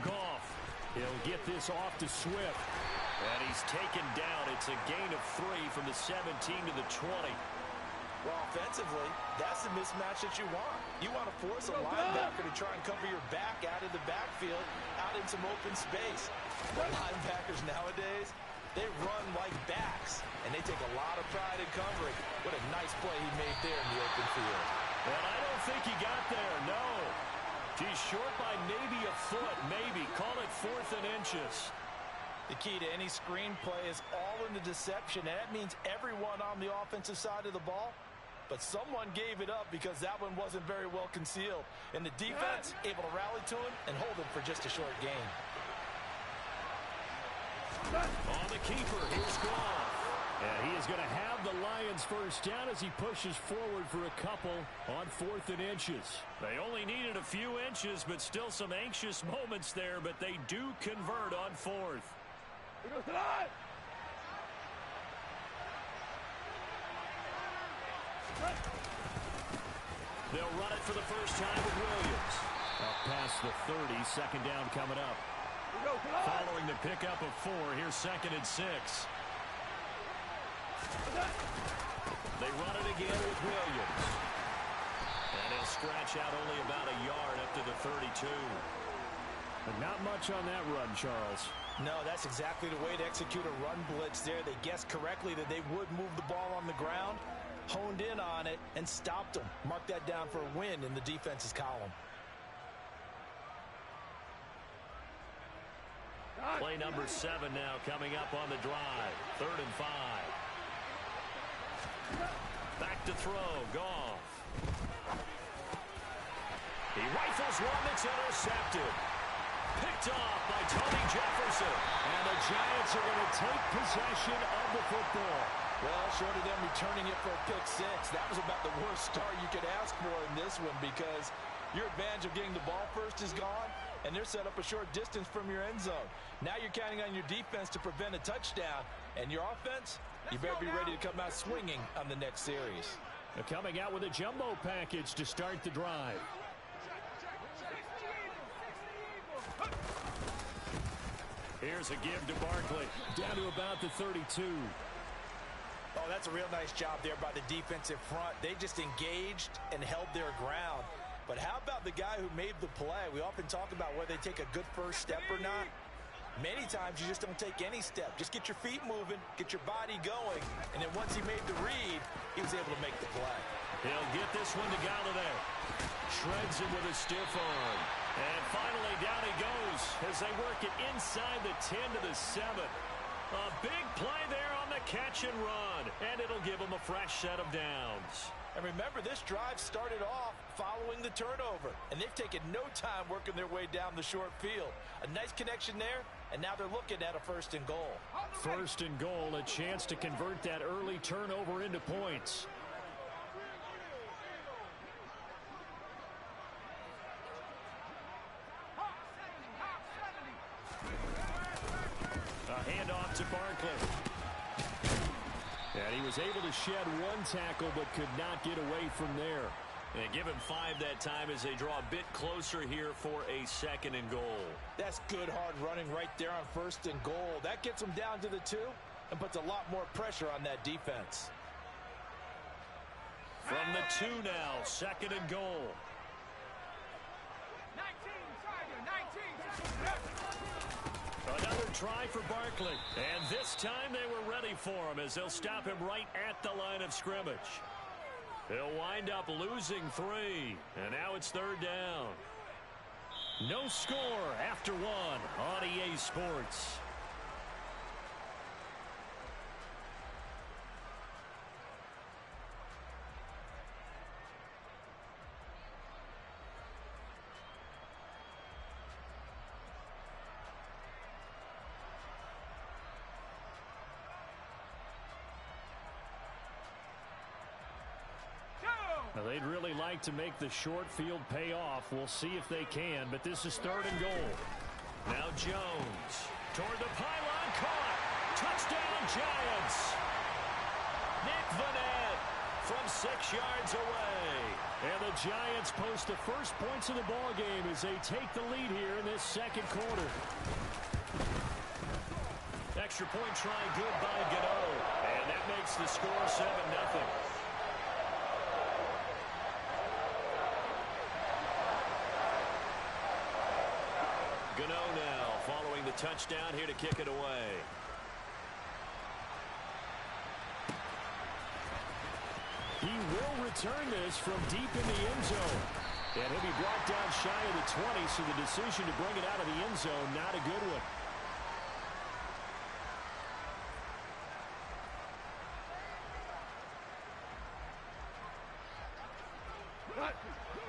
Goff. He'll get this off to Swift. And he's taken down. It's a gain of 3 from the 17 to the 20. Well, offensively, that's the mismatch that you want. You want to force a linebacker to try and cover your back out of the backfield, out in some open space. The linebackers nowadays, they run like backs, and they take a lot of pride in covering. What a nice play he made there in the open field. Well, I don't think he got there, no. He's short by maybe a foot, maybe. Call it 4th and inches. The key to any screen play is all in the deception, and that means everyone on the offensive side of the ball. But someone gave it up because that one wasn't very well concealed. And the defense able to rally to him and hold him for just a short gain. On the keeper, here's Goff. And he is going to have the Lions first down as he pushes forward for a couple on 4th and inches. They only needed a few inches, but still some anxious moments there. But they do convert on 4th. They'll run it for the first time with Williams. Up past the 30, 2nd down coming up. Following the pickup of 4, here's 2nd and 6. They run it again with Williams. And he'll scratch out only about a yard up to the 32. But not much on that run, Charles. No, that's exactly the way to execute a run blitz there. They guessed correctly that they would move the ball on the ground, honed in on it, and stopped them. Mark that down for a win in the defense's column. Play number 7 now coming up on the drive. 3rd and 5. Back to throw. Goff. He rifles one that's intercepted. Picked off by Tony Jefferson. And the Giants are going to take possession of the football. Well, short of them returning it for a pick 6, that was about the worst start you could ask for in this one because your advantage of getting the ball first is gone, and they're set up a short distance from your end zone. Now you're counting on your defense to prevent a touchdown, and your offense, you better be ready to come out swinging on the next series. They're coming out with a jumbo package to start the drive. Here's a give to Barkley, down to about the 32. Oh, that's a real nice job there by the defensive front. They just engaged and held their ground. But how about the guy who made the play? We often talk about whether they take a good first step or not. Many times you just don't take any step. Just get your feet moving, get your body going, and then once he made the read, he was able to make the play. He'll get this one to Galladay. Shreds him with a stiff arm. And finally down he goes as they work it inside the 10 to the 7. A big play there on the catch and run, and it'll give them a fresh set of downs. And remember, this drive started off following the turnover, and they've taken no time working their way down the short field. A nice connection there, and now they're looking at a 1st and goal. 1st and goal, a chance to convert that early turnover into points. A handoff to Barkley. And he was able to shed one tackle but could not get away from there. And give him 5 that time as they draw a bit closer here for a 2nd and goal. That's good hard running right there on 1st and goal. That gets them down to the 2 and puts a lot more pressure on that defense. From the 2 now, 2nd and goal. 19. Another try for Barkley. And this time they were ready for him as they'll stop him right at the line of scrimmage. He'll wind up losing 3. And now it's 3rd down. No score after 1 on EA Sports. Now, they'd really like to make the short field pay off. We'll see if they can, but this is 3rd and goal. Now Jones toward the pylon, caught. Touchdown, Giants. Nick Vanette from 6 yards away. And the Giants post the first points of the ball game as they take the lead here in this 2nd quarter. Extra point try good by Gano. And that makes the score 7-0. Gano now following the touchdown here to kick it away. He will return this from deep in the end zone. And he'll be brought down shy of the 20, so the decision to bring it out of the end zone, not a good one.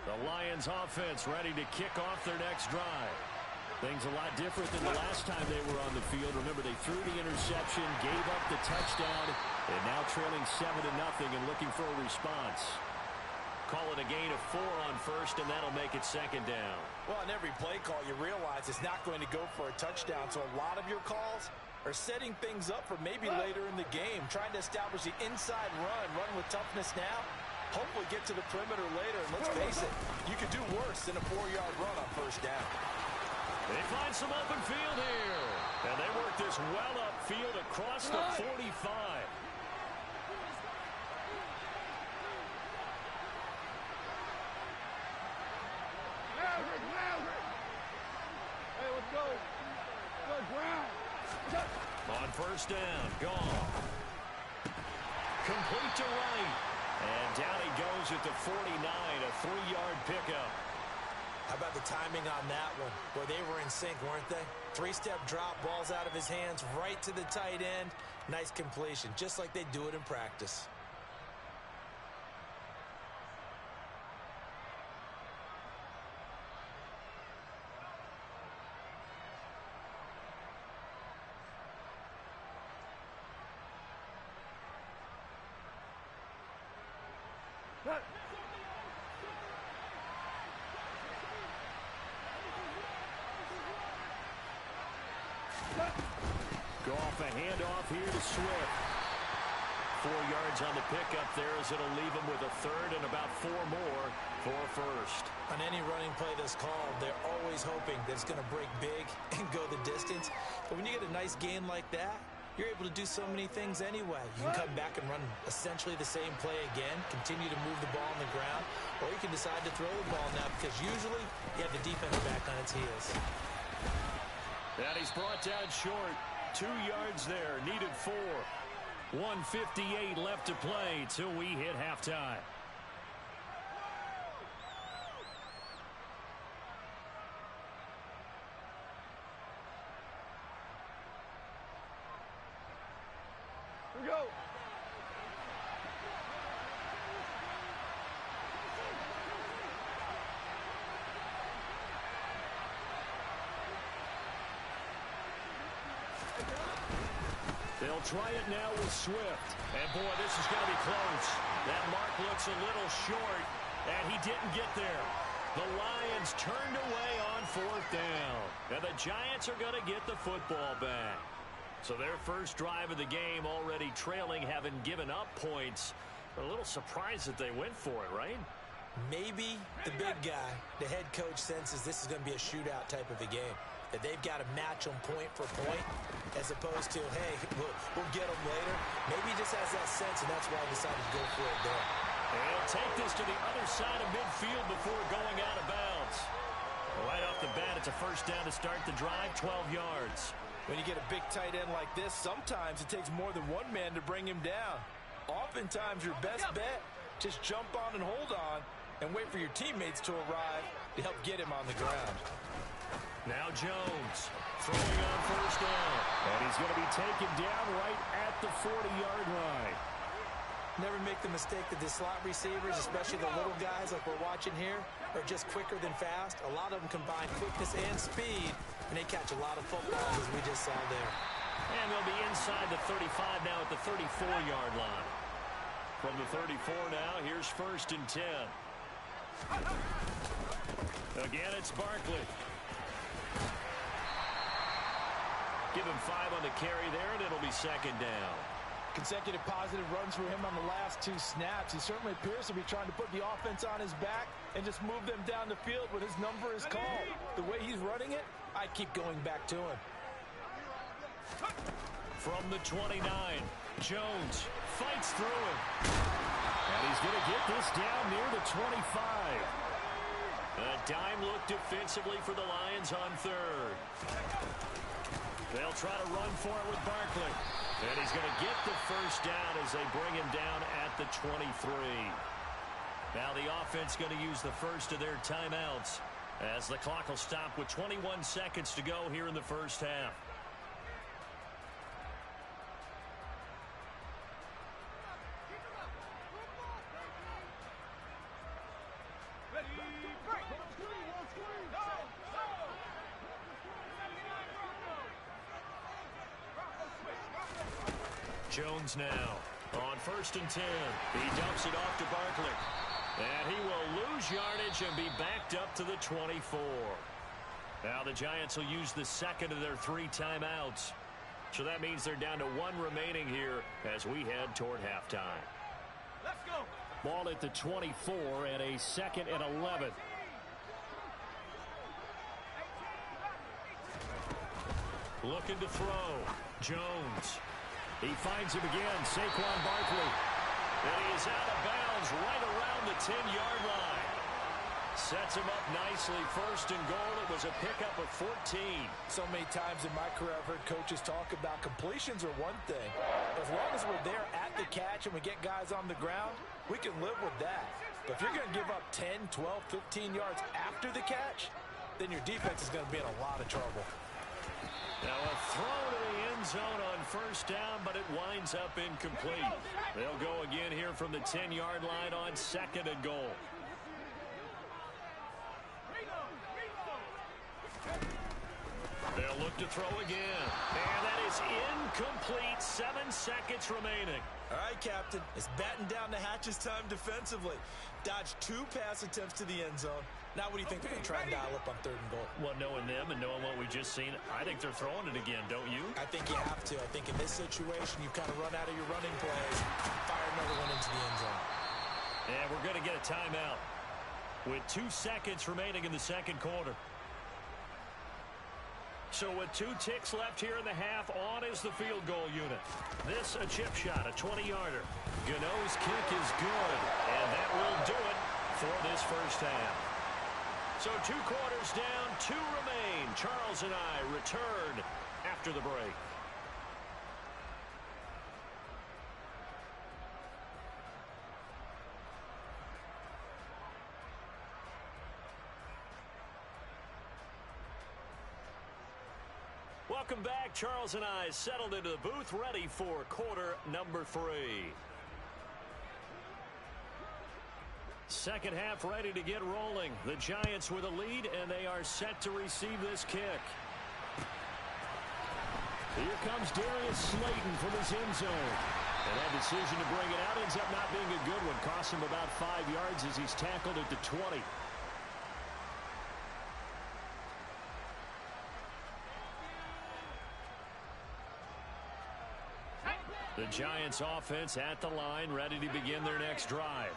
The Lions offense ready to kick off their next drive. Things a lot different than the last time they were on the field. Remember, they threw the interception, gave up the touchdown, and now trailing 7-0 and looking for a response. Call it a gain of 4 on 1st, and that'll make it 2nd down. Well, on every play call, you realize it's not going to go for a touchdown, so a lot of your calls are setting things up for maybe later in the game, trying to establish the inside run with toughness now. Hopefully get to the perimeter later, and let's face it, you could do worse than a 4-yard run on 1st down. They find some open field here. And they work this well upfield across the 45. Hey, let's go. Good ground. On 1st down, gone. Complete to right. And down he goes at the 49, a 3-yard pickup. How about the timing on that one? Where they were in sync, weren't they? 3-step drop, balls out of his hands, right to the tight end. Nice completion, just like they do it in practice. Goff, a handoff here to Swift. 4 yards on the pickup there as it'll leave him with a 3rd and about 4 more for a 1st. On any running play that's called, they're always hoping that it's going to break big and go the distance. But when you get a nice gain like that, you're able to do so many things anyway. You can come back and run essentially the same play again, continue to move the ball on the ground, or you can decide to throw the ball now because usually you have the defense back on its heels. And he's brought down short. 2 yards there, needed 4. 1:58 left to play till we hit halftime. Here we go. They'll try it now with Swift. And, boy, this is going to be close. That mark looks a little short, and he didn't get there. The Lions turned away on 4th down. And the Giants are going to get the football back. So their first drive of the game already trailing, having given up points. They're a little surprised that they went for it, right? Maybe the big guy, the head coach, senses this is going to be a shootout type of a game. That they've got to match them point for point as opposed to, hey, we'll get them later. Maybe he just has that sense, and that's why he decided to go for it there. He'll take this to the other side of midfield before going out of bounds. Right off the bat, it's a first down to start the drive, 12 yards. When you get a big tight end like this, sometimes it takes more than one man to bring him down. Oftentimes, your best bet, just jump on and hold on and wait for your teammates to arrive to help get him on the ground. Now Jones throwing on first down. And he's going to be taken down right at the 40-yard line. Never make the mistake that the slot receivers, especially the little guys like we're watching here, are just quicker than fast. A lot of them combine quickness and speed, and they catch a lot of footballs, as we just saw there. And they'll be inside the 35 now at the 34-yard line. From the 34 now, here's first and 10. Again, it's Barkley. Give him 5 on the carry there, and it'll be second down. Consecutive positive runs for him on the last 2 snaps. He certainly appears to be trying to put the offense on his back and just move them down the field when his number is called. The way he's running it, I keep going back to him. From the 29, Jones fights through him. And he's going to get this down near the 25. A dime look defensively for the Lions on third. They'll try to run for it with Barkley. And he's going to get the first down as they bring him down at the 23. Now the offense going to use the first of their timeouts as the clock will stop with 21 seconds to go here in the first half. Jones now on first and 10. He dumps it off to Barkley. And he will lose yardage and be backed up to the 24. Now the Giants will use the second of their 3 timeouts. So that means they're down to 1 remaining here as we head toward halftime. Let's go. Ball at the 24 and a second and 11. Looking to throw. Jones. He finds him again, Saquon Barkley. And he is out of bounds right around the 10-yard line. Sets him up nicely. First and goal. It was a pickup of 14. So many times in my career I've heard coaches talk about completions are one thing. As long as we're there at the catch and we get guys on the ground, we can live with that. But if you're going to give up 10, 12, 15 yards after the catch, then your defense is going to be in a lot of trouble. Now a throw to the end zone on first down, but it winds up incomplete. They'll go again here from the 10-yard line on second and goal. They'll look to throw again. And that is incomplete. 7 seconds remaining. All right, Captain. It's batten down the hatches time defensively. Dodged 2 pass attempts to the end zone. Now what do you think they're going to try and dial up on third and goal? Well, knowing them and knowing what we just seen, I think they're throwing it again, don't you? I think you have to. I think in this situation, you've kind of run out of your running plays. Fire another one into the end zone. And we're going to get a timeout with 2 seconds remaining in the second quarter. So with 2 ticks left here in the half, on is the field goal unit. This a chip shot, a 20-yarder. Gano's kick is good, and that will do it for this first half. So 2 quarters down, 2 remain. Charles and I return after the break. Welcome back. Charles and I settled into the booth, ready for quarter number 3. Second half ready to get rolling. The Giants with a lead, and they are set to receive this kick. Here comes Darius Slayton from his end zone. And that decision to bring it out ends up not being a good one. Cost him about 5 yards as he's tackled at the 20. The Giants offense at the line, ready to begin their next drive.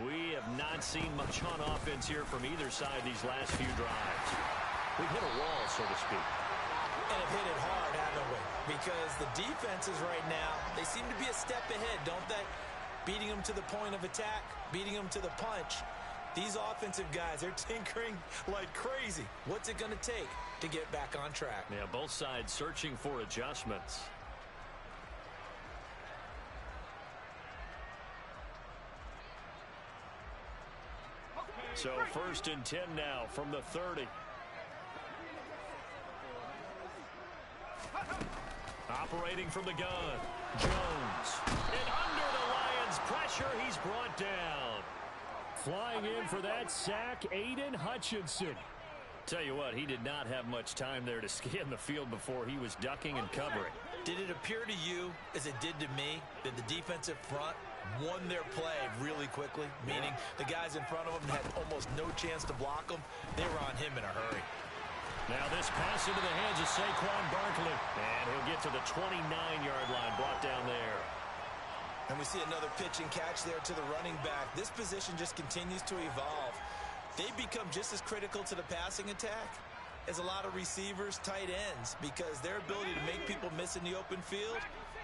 We have not seen much on offense here from either side these last few drives. We've hit a wall, so to speak. And have hit it hard, haven't we? Because the defenses right now, they seem to be a step ahead, don't they? Beating them to the point of attack, beating them to the punch. These offensive guys, they're tinkering like crazy. What's it going to take to get back on track? Yeah, both sides searching for adjustments. So 1st and 10 now from the 30. Operating from the gun, Jones. And under the Lions' pressure, he's brought down. Flying in for that sack, Aiden Hutchinson. Tell you what, he did not have much time there to scan the field before he was ducking and covering. Did it appear to you, as it did to me, that the defensive front won their play really quickly? Meaning the guys in front of them had almost no chance to block them. They were on him in a hurry. Now this pass into the hands of Saquon Barkley. And he'll get to the 29-yard line, brought down there. And we see another pitch and catch there to the running back. This position just continues to evolve. They become just as critical to the passing attack as a lot of receivers, tight ends, because their ability to make people miss in the open field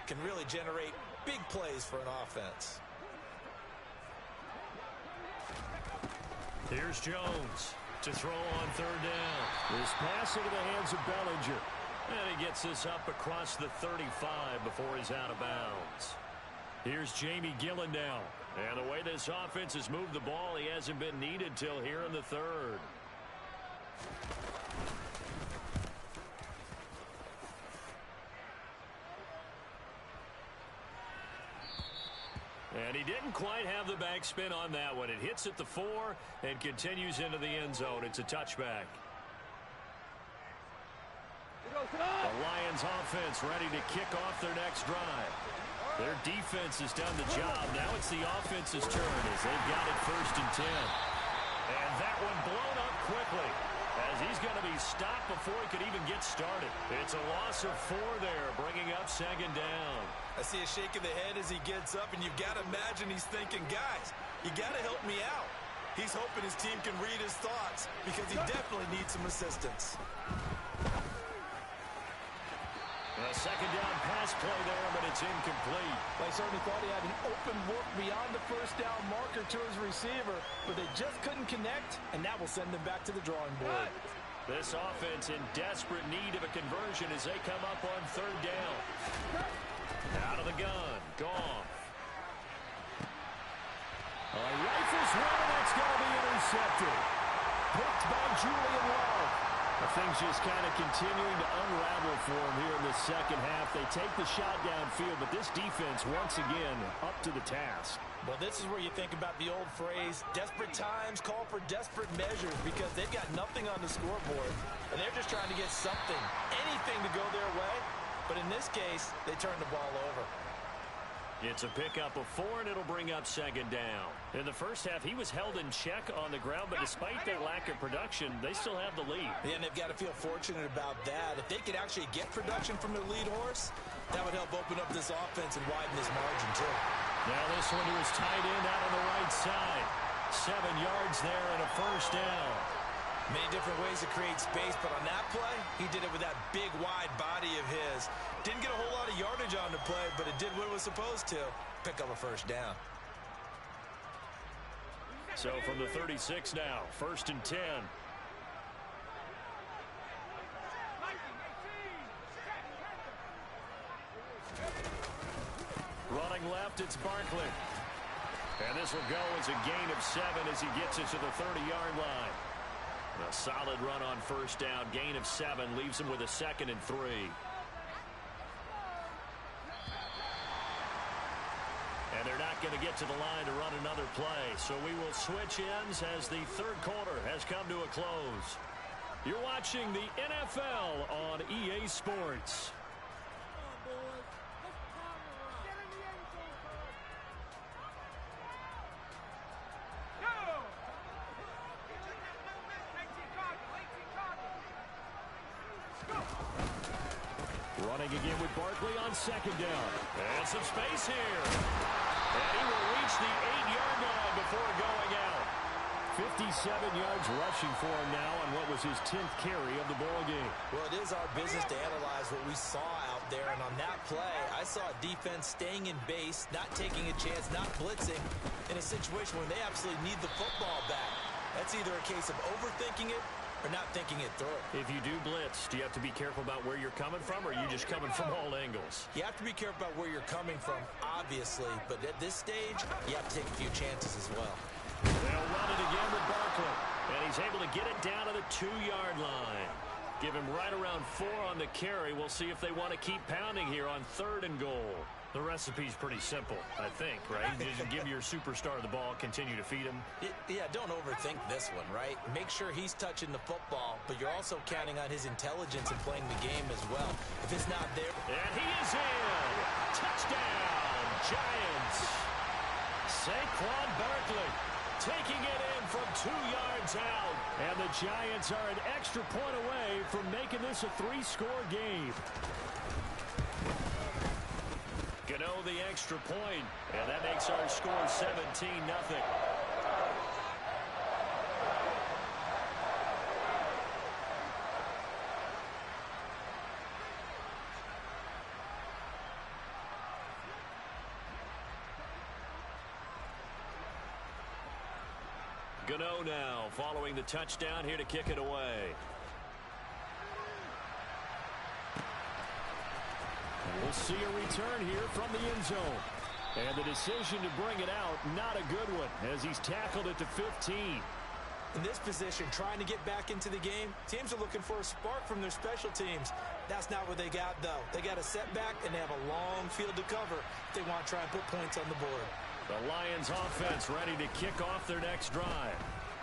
can really generate big plays for an offense. Here's Jones to throw on 3rd down. This pass into the hands of Bellinger. And he gets this up across the 35 before he's out of bounds. Here's Jamie Gillen now. And the way this offense has moved the ball, he hasn't been needed till here in the 3rd. And he didn't quite have the backspin on that one. It hits at the 4 and continues into the end zone. It's a touchback. The Lions offense ready to kick off their next drive. Their defense has done the job. Now it's the offense's turn as they've got it 1st and 10. And that one blown up quickly as he's going to be stopped before he could even get started. It's a loss of 4 there, bringing up 2nd down. I see a shake of the head as he gets up, and you've got to imagine he's thinking, guys, you got to help me out. He's hoping his team can read his thoughts because he definitely needs some assistance. A 2nd down pass play there, but it's incomplete. They certainly thought he had an open look beyond the 1st down marker to his receiver, but they just couldn't connect, and that will send them back to the drawing board. This offense in desperate need of a conversion as they come up on 3rd down. Out of the gun, Goff. Rifles one, and that's going to be intercepted. Picked by Julian Love. Things just kind of continuing to unravel for him here in the 2nd half. They take the shot downfield, but this defense, once again, up to the task. Well, this is where you think about the old phrase, desperate times call for desperate measures, because they've got nothing on the scoreboard, and they're just trying to get something, anything to go their way. But in this case, they turn the ball over. It's a pickup of 4, and it'll bring up 2nd down. In the 1st half, he was held in check on the ground, but despite their lack of production, they still have the lead. Yeah, and they've got to feel fortunate about that. If they could actually get production from their lead horse, that would help open up this offense and widen this margin, too. Now this one to his tight end out on the right side. 7 yards there and a 1st down. Many different ways to create space, but on that play, he did it with that big, wide body of his. Didn't get a whole lot of yardage on the play, but it did what it was supposed to. Pick up a 1st down. So from the 36 now, 1st and 10. Running left, it's Barkley. And this will go as a gain of 7 as he gets it to the 30-yard line. A solid run on 1st down. Gain of 7 leaves him with a 2nd and 3. And they're not going to get to the line to run another play. So we will switch ends as the 3rd quarter has come to a close. You're watching the NFL on EA Sports. Running again with Barkley on 2nd down. And some space here. And he will reach the 8-yard line before it goes yards rushing for him now on what was his 10th carry of the ball game. Well, it is our business to analyze what we saw out there, and on that play, I saw a defense staying in base, not taking a chance, not blitzing, in a situation where they absolutely need the football back. That's either a case of overthinking it or not thinking it through. If you do blitz, do you have to be careful about where you're coming from, or are you just coming from all angles? You have to be careful about where you're coming from, obviously, but at this stage, you have to take a few chances as well. They'll run it again with Barkley, and he's able to get it down to the 2-yard line. Give him right around 4 on the carry. We'll see if they want to keep pounding here on 3rd and goal. The recipe's pretty simple, I think, right? Just give your superstar the ball, continue to feed him. Yeah, don't overthink this one, right? Make sure he's touching the football, but you're also counting on his intelligence in playing the game as well. If it's not there... And he is in! Touchdown, Giants! Saquon Barkley taking it in from 2 yards out. And the Giants are an extra point away from making this a 3-score game. Gano the extra point, and that makes our score 17-0. Gano now following the touchdown here to kick it away. We'll see a return here from the end zone. And the decision to bring it out, not a good one, as he's tackled it to 15. In this position, trying to get back into the game, teams are looking for a spark from their special teams. That's not what they got, though. They got a setback, and they have a long field to cover if they want to try and put points on the board. The Lions offense ready to kick off their next drive.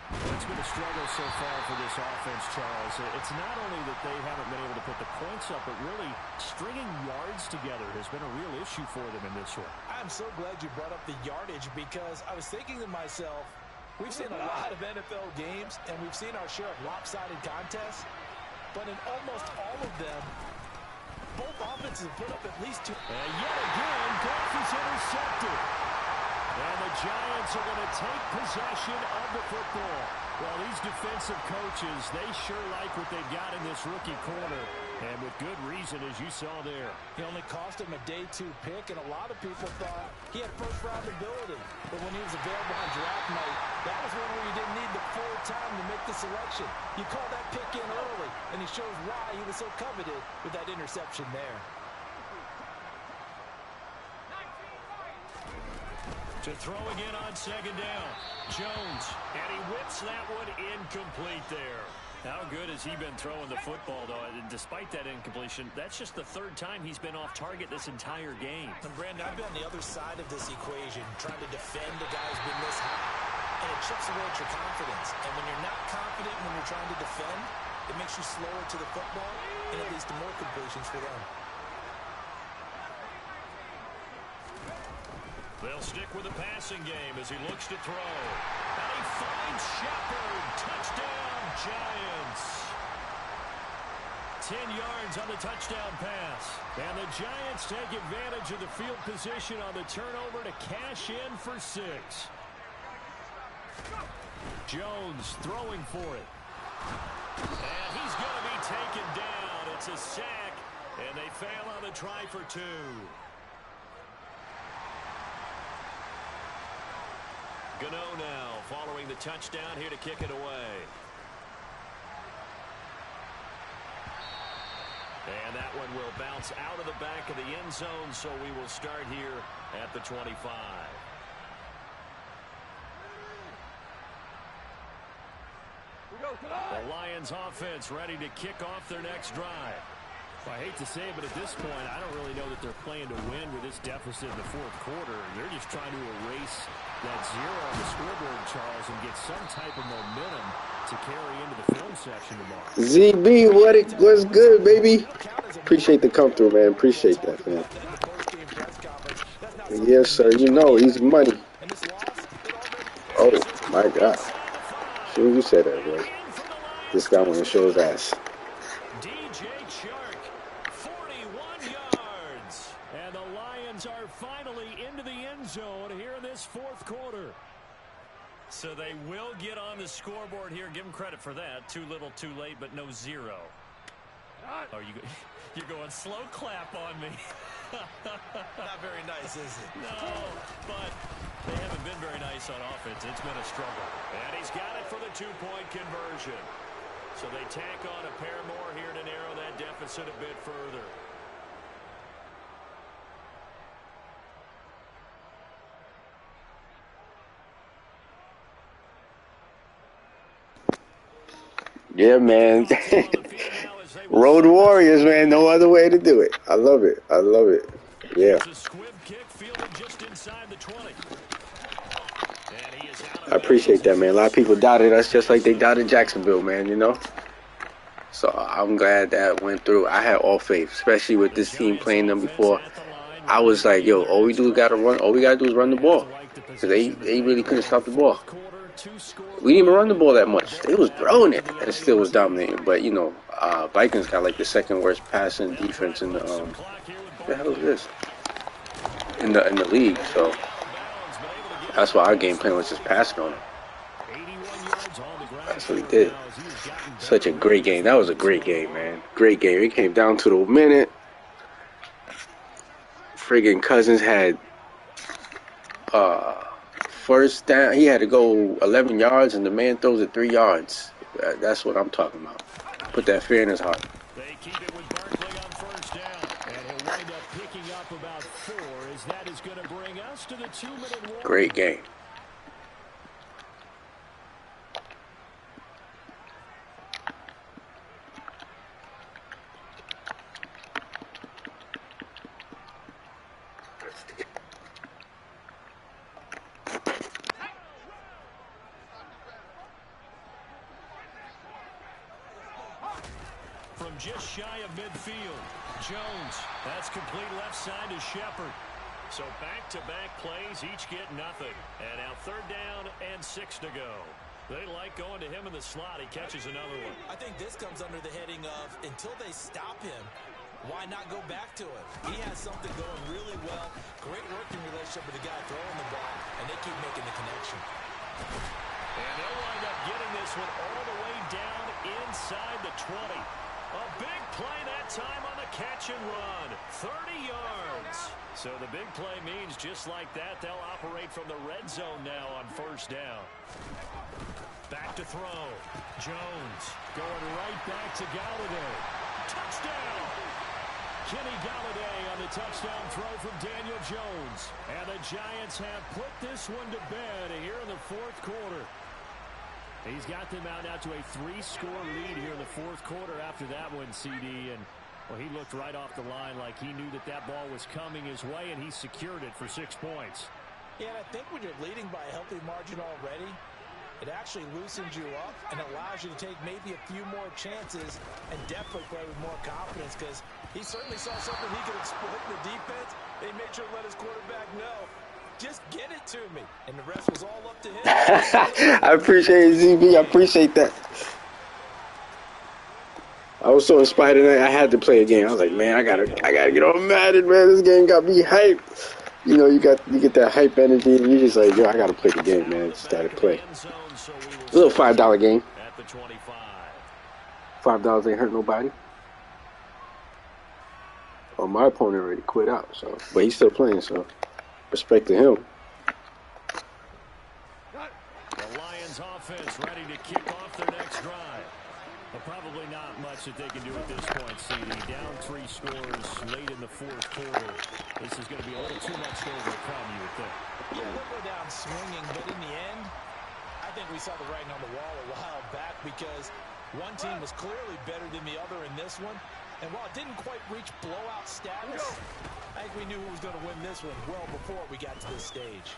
It's been a struggle so far for this offense, Charles. It's not only that they haven't been able to put the points up, but really stringing yards together has been a real issue for them in this one. I'm so glad you brought up the yardage, because I was thinking to myself, we've seen a lot of NFL games, and we've seen our share of lopsided contests, but in almost all of them, both offenses have put up at least 2. And yet again, Goff is intercepted. And the Giants are going to take possession of the football. Well, these defensive coaches, they sure like what they've got in this rookie corner. And with good reason, as you saw there. He only cost him a day 2 pick, and a lot of people thought he had first-round ability. But when he was available on draft night, that was one where you didn't need the full time to make the selection. You call that pick in early, and he shows why he was so coveted with that interception there. To throw again on 2nd down. Jones, and he whips that one incomplete there. How good has he been throwing the football, though? Despite that incompletion, that's just the 3rd time he's been off target this entire game. And Brandon, I've been on the other side of this equation, trying to defend a guy who's been this high, and it chips away at your confidence. And when you're not confident when you're trying to defend, it makes you slower to the football, and it leads to more completions for them. They'll stick with the passing game as he looks to throw. And he finds Shepard. Touchdown, Giants. 10 yards on the touchdown pass. And the Giants take advantage of the field position on the turnover to cash in for 6. Jones throwing for it. And he's going to be taken down. It's a sack, and they fail on the try for 2. Gano now following the touchdown here to kick it away. And that one will bounce out of the back of the end zone, so we will start here at the 25. The Lions offense ready to kick off their next drive. Well, I hate to say it, but at this point, I don't really know that they're playing to win with this deficit in the 4th quarter. They're just trying to erase that 0 on the scoreboard, Charles, and get some type of momentum to carry into the film section tomorrow. ZB, what's good, baby? Appreciate the come through, man. Appreciate that, man. Yes, sir. You know he's money. Oh, my God. Sure you said that, boy. This guy want to show his ass. Are finally into the end zone here in this 4th quarter. So they will get on the scoreboard here. Give them credit for that. Too little, too late, but no zero. Oh, you're going slow clap on me. Not very nice, is it? No, but they haven't been very nice on offense. It's been a struggle. And he's got it for the two-point conversion. So they tack on a pair more here to narrow that deficit a bit further. Yeah, man. Road Warriors, man. No other way to do it. I love it. I love it. Yeah. I appreciate that, man. A lot of people doubted us just like they doubted Jacksonville, man, you know? So I'm glad that went through. I had all faith, especially with this team playing them before. I was like, yo, all we do gotta run. All we gotta do is run the ball. Because they really couldn't stop the ball. We didn't even run the ball that much. They was throwing it, and it still was dominating. But, you know, Vikings got like the second worst passing defense in the, what the hell is this? In the league, so that's why our game plan was just passing on them. That's what we did. Such a great game. That was a great game, man. Great game. It came down to the minute. Friggin' Cousins had first down. He had to go 11 yards, and the man throws it 3 yards. That's what I'm talking about. Put that fear in his heart. They keep it with Barkley on first down, and he'll wind up picking up about 4, as that is going to bring us to the 2-minute warning. Great game. From just shy of midfield, Jones. That's complete left side to Shepard. So back-to-back plays, each get nothing. And now 3rd down and 6 to go. They like going to him in the slot. He catches another one. I think this comes under the heading of until they stop him, why not go back to it? He has something going really well. Great working relationship with the guy throwing the ball, and they keep making the connection. And they'll wind up getting this one all the way down inside the 20. A big play that time on the catch and run. 30 yards. So the big play means just like that, they'll operate from the red zone now on first down. Back to throw. Jones going right back to Galladay. Touchdown. Kenny Galladay on the touchdown throw from Daniel Jones. And the Giants have put this one to bed here in the 4th quarter. He's got them out now to a 3-score lead here in the 4th quarter after that one, CD. And, well, he looked right off the line like he knew that that ball was coming his way, and he secured it for 6 points. Yeah, and I think when you're leading by a healthy margin already, it actually loosens you up and allows you to take maybe a few more chances and definitely play with more confidence, because he certainly saw something he could exploit in the defense. They made sure to let his quarterback know, just get it to me. And the rest was all up to him. I appreciate it, ZB. I appreciate that. I was so inspired tonight. I had to play a game. I was like, man, I gotta get on Madden, man. This game got me hyped. You know, you get that hype energy, and you're just like, yo, I gotta play the game, man. Just gotta play. A little $5 game. $5 ain't hurt nobody. Oh, my opponent already quit out, so, but he's still playing, so respect to him. The Lions offense ready to kick off their next drive. But probably not much that they can do at this point, CD. Down 3 scores late in the 4th quarter. This is going to be a little too much to overcome, you would think. Yeah, they'll go down swinging, but in the end, I think we saw the writing on the wall a while back, because one team was clearly better than the other in this one. And while it didn't quite reach blowout status, I think we knew who was going to win this one well before we got to this stage.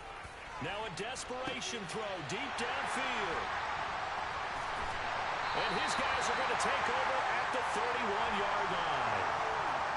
Now a desperation throw deep downfield. And his guys are going to take over at the 31-yard line.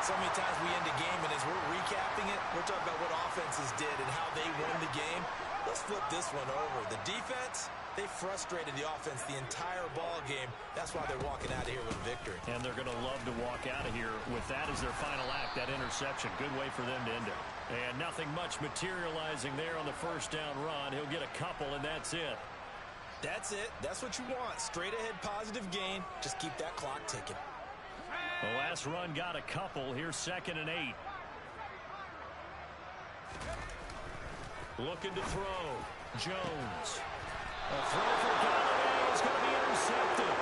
So many times we end the game, and as we're recapping it, we're talking about what offenses did and how they won the game. Let's flip this one over. The defense, they frustrated the offense the entire ball game. That's why they're walking out of here with a victory. And they're going to love to walk out of here with that as their final act, that interception. Good way for them to end it. And nothing much materializing there on the first down run. He'll get a couple, and that's it. That's it. That's what you want. Straight ahead positive gain. Just keep that clock ticking. The last run got a couple. Here's 2nd and 8. Looking to throw. Jones. A throw for Galladay is going to be intercepted.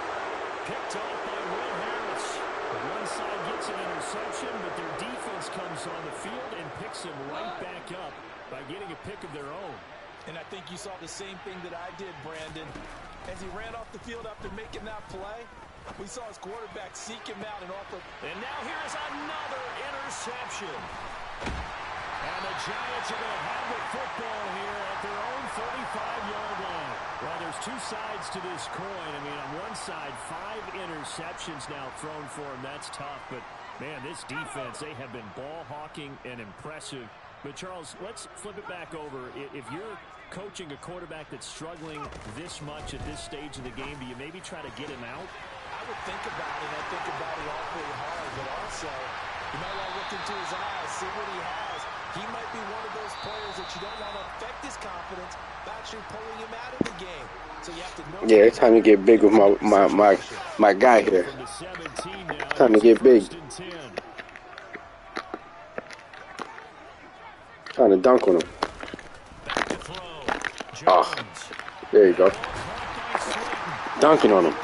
Picked off by Will Harris. One side gets an interception, but their defense comes on the field and picks them right back up by getting a pick of their own. And I think you saw the same thing that I did, Brandon. As he ran off the field after making that play, we saw his quarterback seek him out and offer. And now here's another interception. And the Giants are going to have the football here at their own 35-yard line. Well, there's two sides to this coin. I mean, on one side, 5 interceptions now thrown for him. That's tough. But, man, this defense, they have been ball hawking and impressive. But, Charles, let's flip it back over. If you're coaching a quarterback that's struggling this much at this stage of the game, do you maybe try to get him out? I would think about it. I think about it awfully hard. But also, you might want to look into his eyes, see what he has. He might be one of those players that you don't want to affect his confidence by actually pulling him out of the game. So you have to know. Yeah, it's time to get big with my guy here. Time to get big. Trying to dunk on him. Oh, there you go. Dunking on him.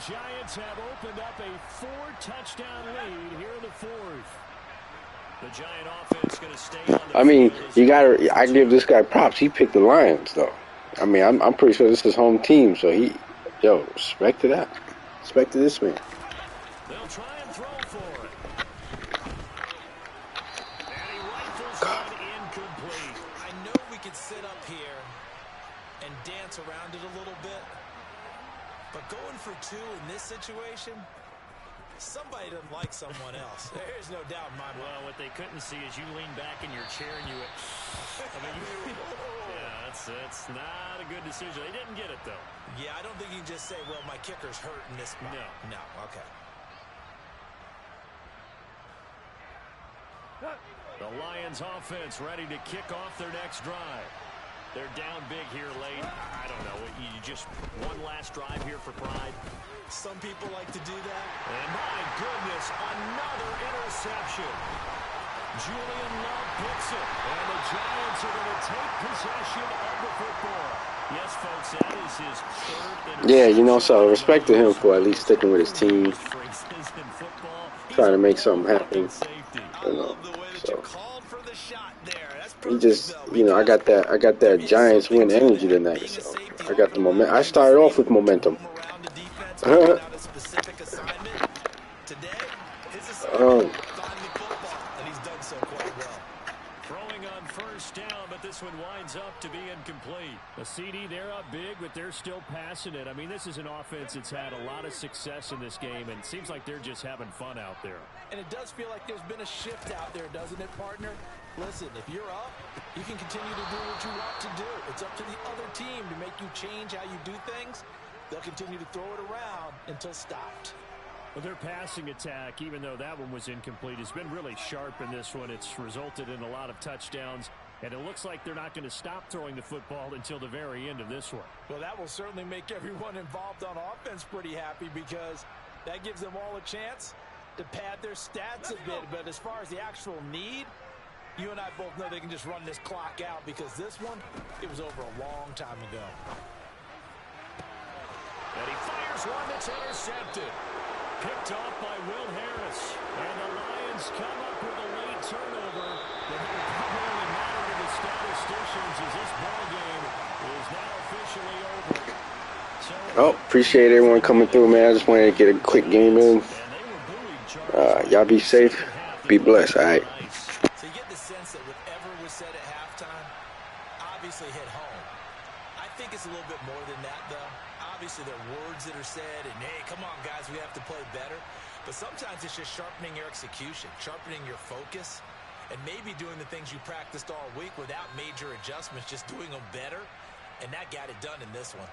Giants have opened up a 4-touchdown lead here in the 4th. The Giant offense going to stay on the I mean, I give this guy props. He picked the Lions, though. I mean, I'm pretty sure this is home team, so respect to that. Respect to this man. They'll try and throw for it. And he rifles one incomplete. I know we could sit up here and dance around it a little bit. But going for 2 in this situation, somebody doesn't like someone else. There's no doubt in my mind. Well, what they couldn't see is you lean back in your chair and you went, yeah, that's not a good decision. They didn't get it, though. Yeah, I don't think you can just say, well, my kicker's hurt in this spot. No, okay. The Lions offense ready to kick off their next drive. They're down big here late. I don't know. You just one last drive here for pride. Some people like to do that. And my goodness, another interception. Julian Love picks it. And the Giants are going to take possession of the football. Yes, folks, that is his 3rd interception. Yeah, so respect to him for at least sticking with his team. Trying to make something happen. So. He just, I got that Giants win energy tonight. So I got the momentum. I started off with momentum. Throwing on 1st down, but this one winds up to be incomplete. The CD, they're up big, but they're still passing it. I mean, this is an offense that's had a lot of success in this game, and it seems like they're just having fun out there. And it does feel like there's been a shift out there, doesn't it, partner? Listen, if you're up, you can continue to do what you want to do. It's up to the other team to make you change how you do things. They'll continue to throw it around until stopped. Well, their passing attack, even though that one was incomplete, has been really sharp in this one. It's resulted in a lot of touchdowns, and it looks like they're not going to stop throwing the football until the very end of this one. Well, that will certainly make everyone involved on offense pretty happy because that gives them all a chance to pad their stats a bit. But as far as the actual need, you and I both know they can just run this clock out because this one, it was over a long time ago. And he fires one that's intercepted. Picked off by Will Harris. And the Lions come up with a late turnover. But it will probably matter to the statisticians as this ball game is now officially over. Appreciate everyone coming through, man. I just wanted to get a quick game in. Y'all be safe. Be blessed, all right? So you get the sense that whatever was said at halftime obviously hit home. I think it's a little bit more than that, though. Obviously, there are words that are said, and, hey, come on, guys, we have to play better. But sometimes it's just sharpening your execution, sharpening your focus, and maybe doing the things you practiced all week without major adjustments, just doing them better. And that got it done in this one.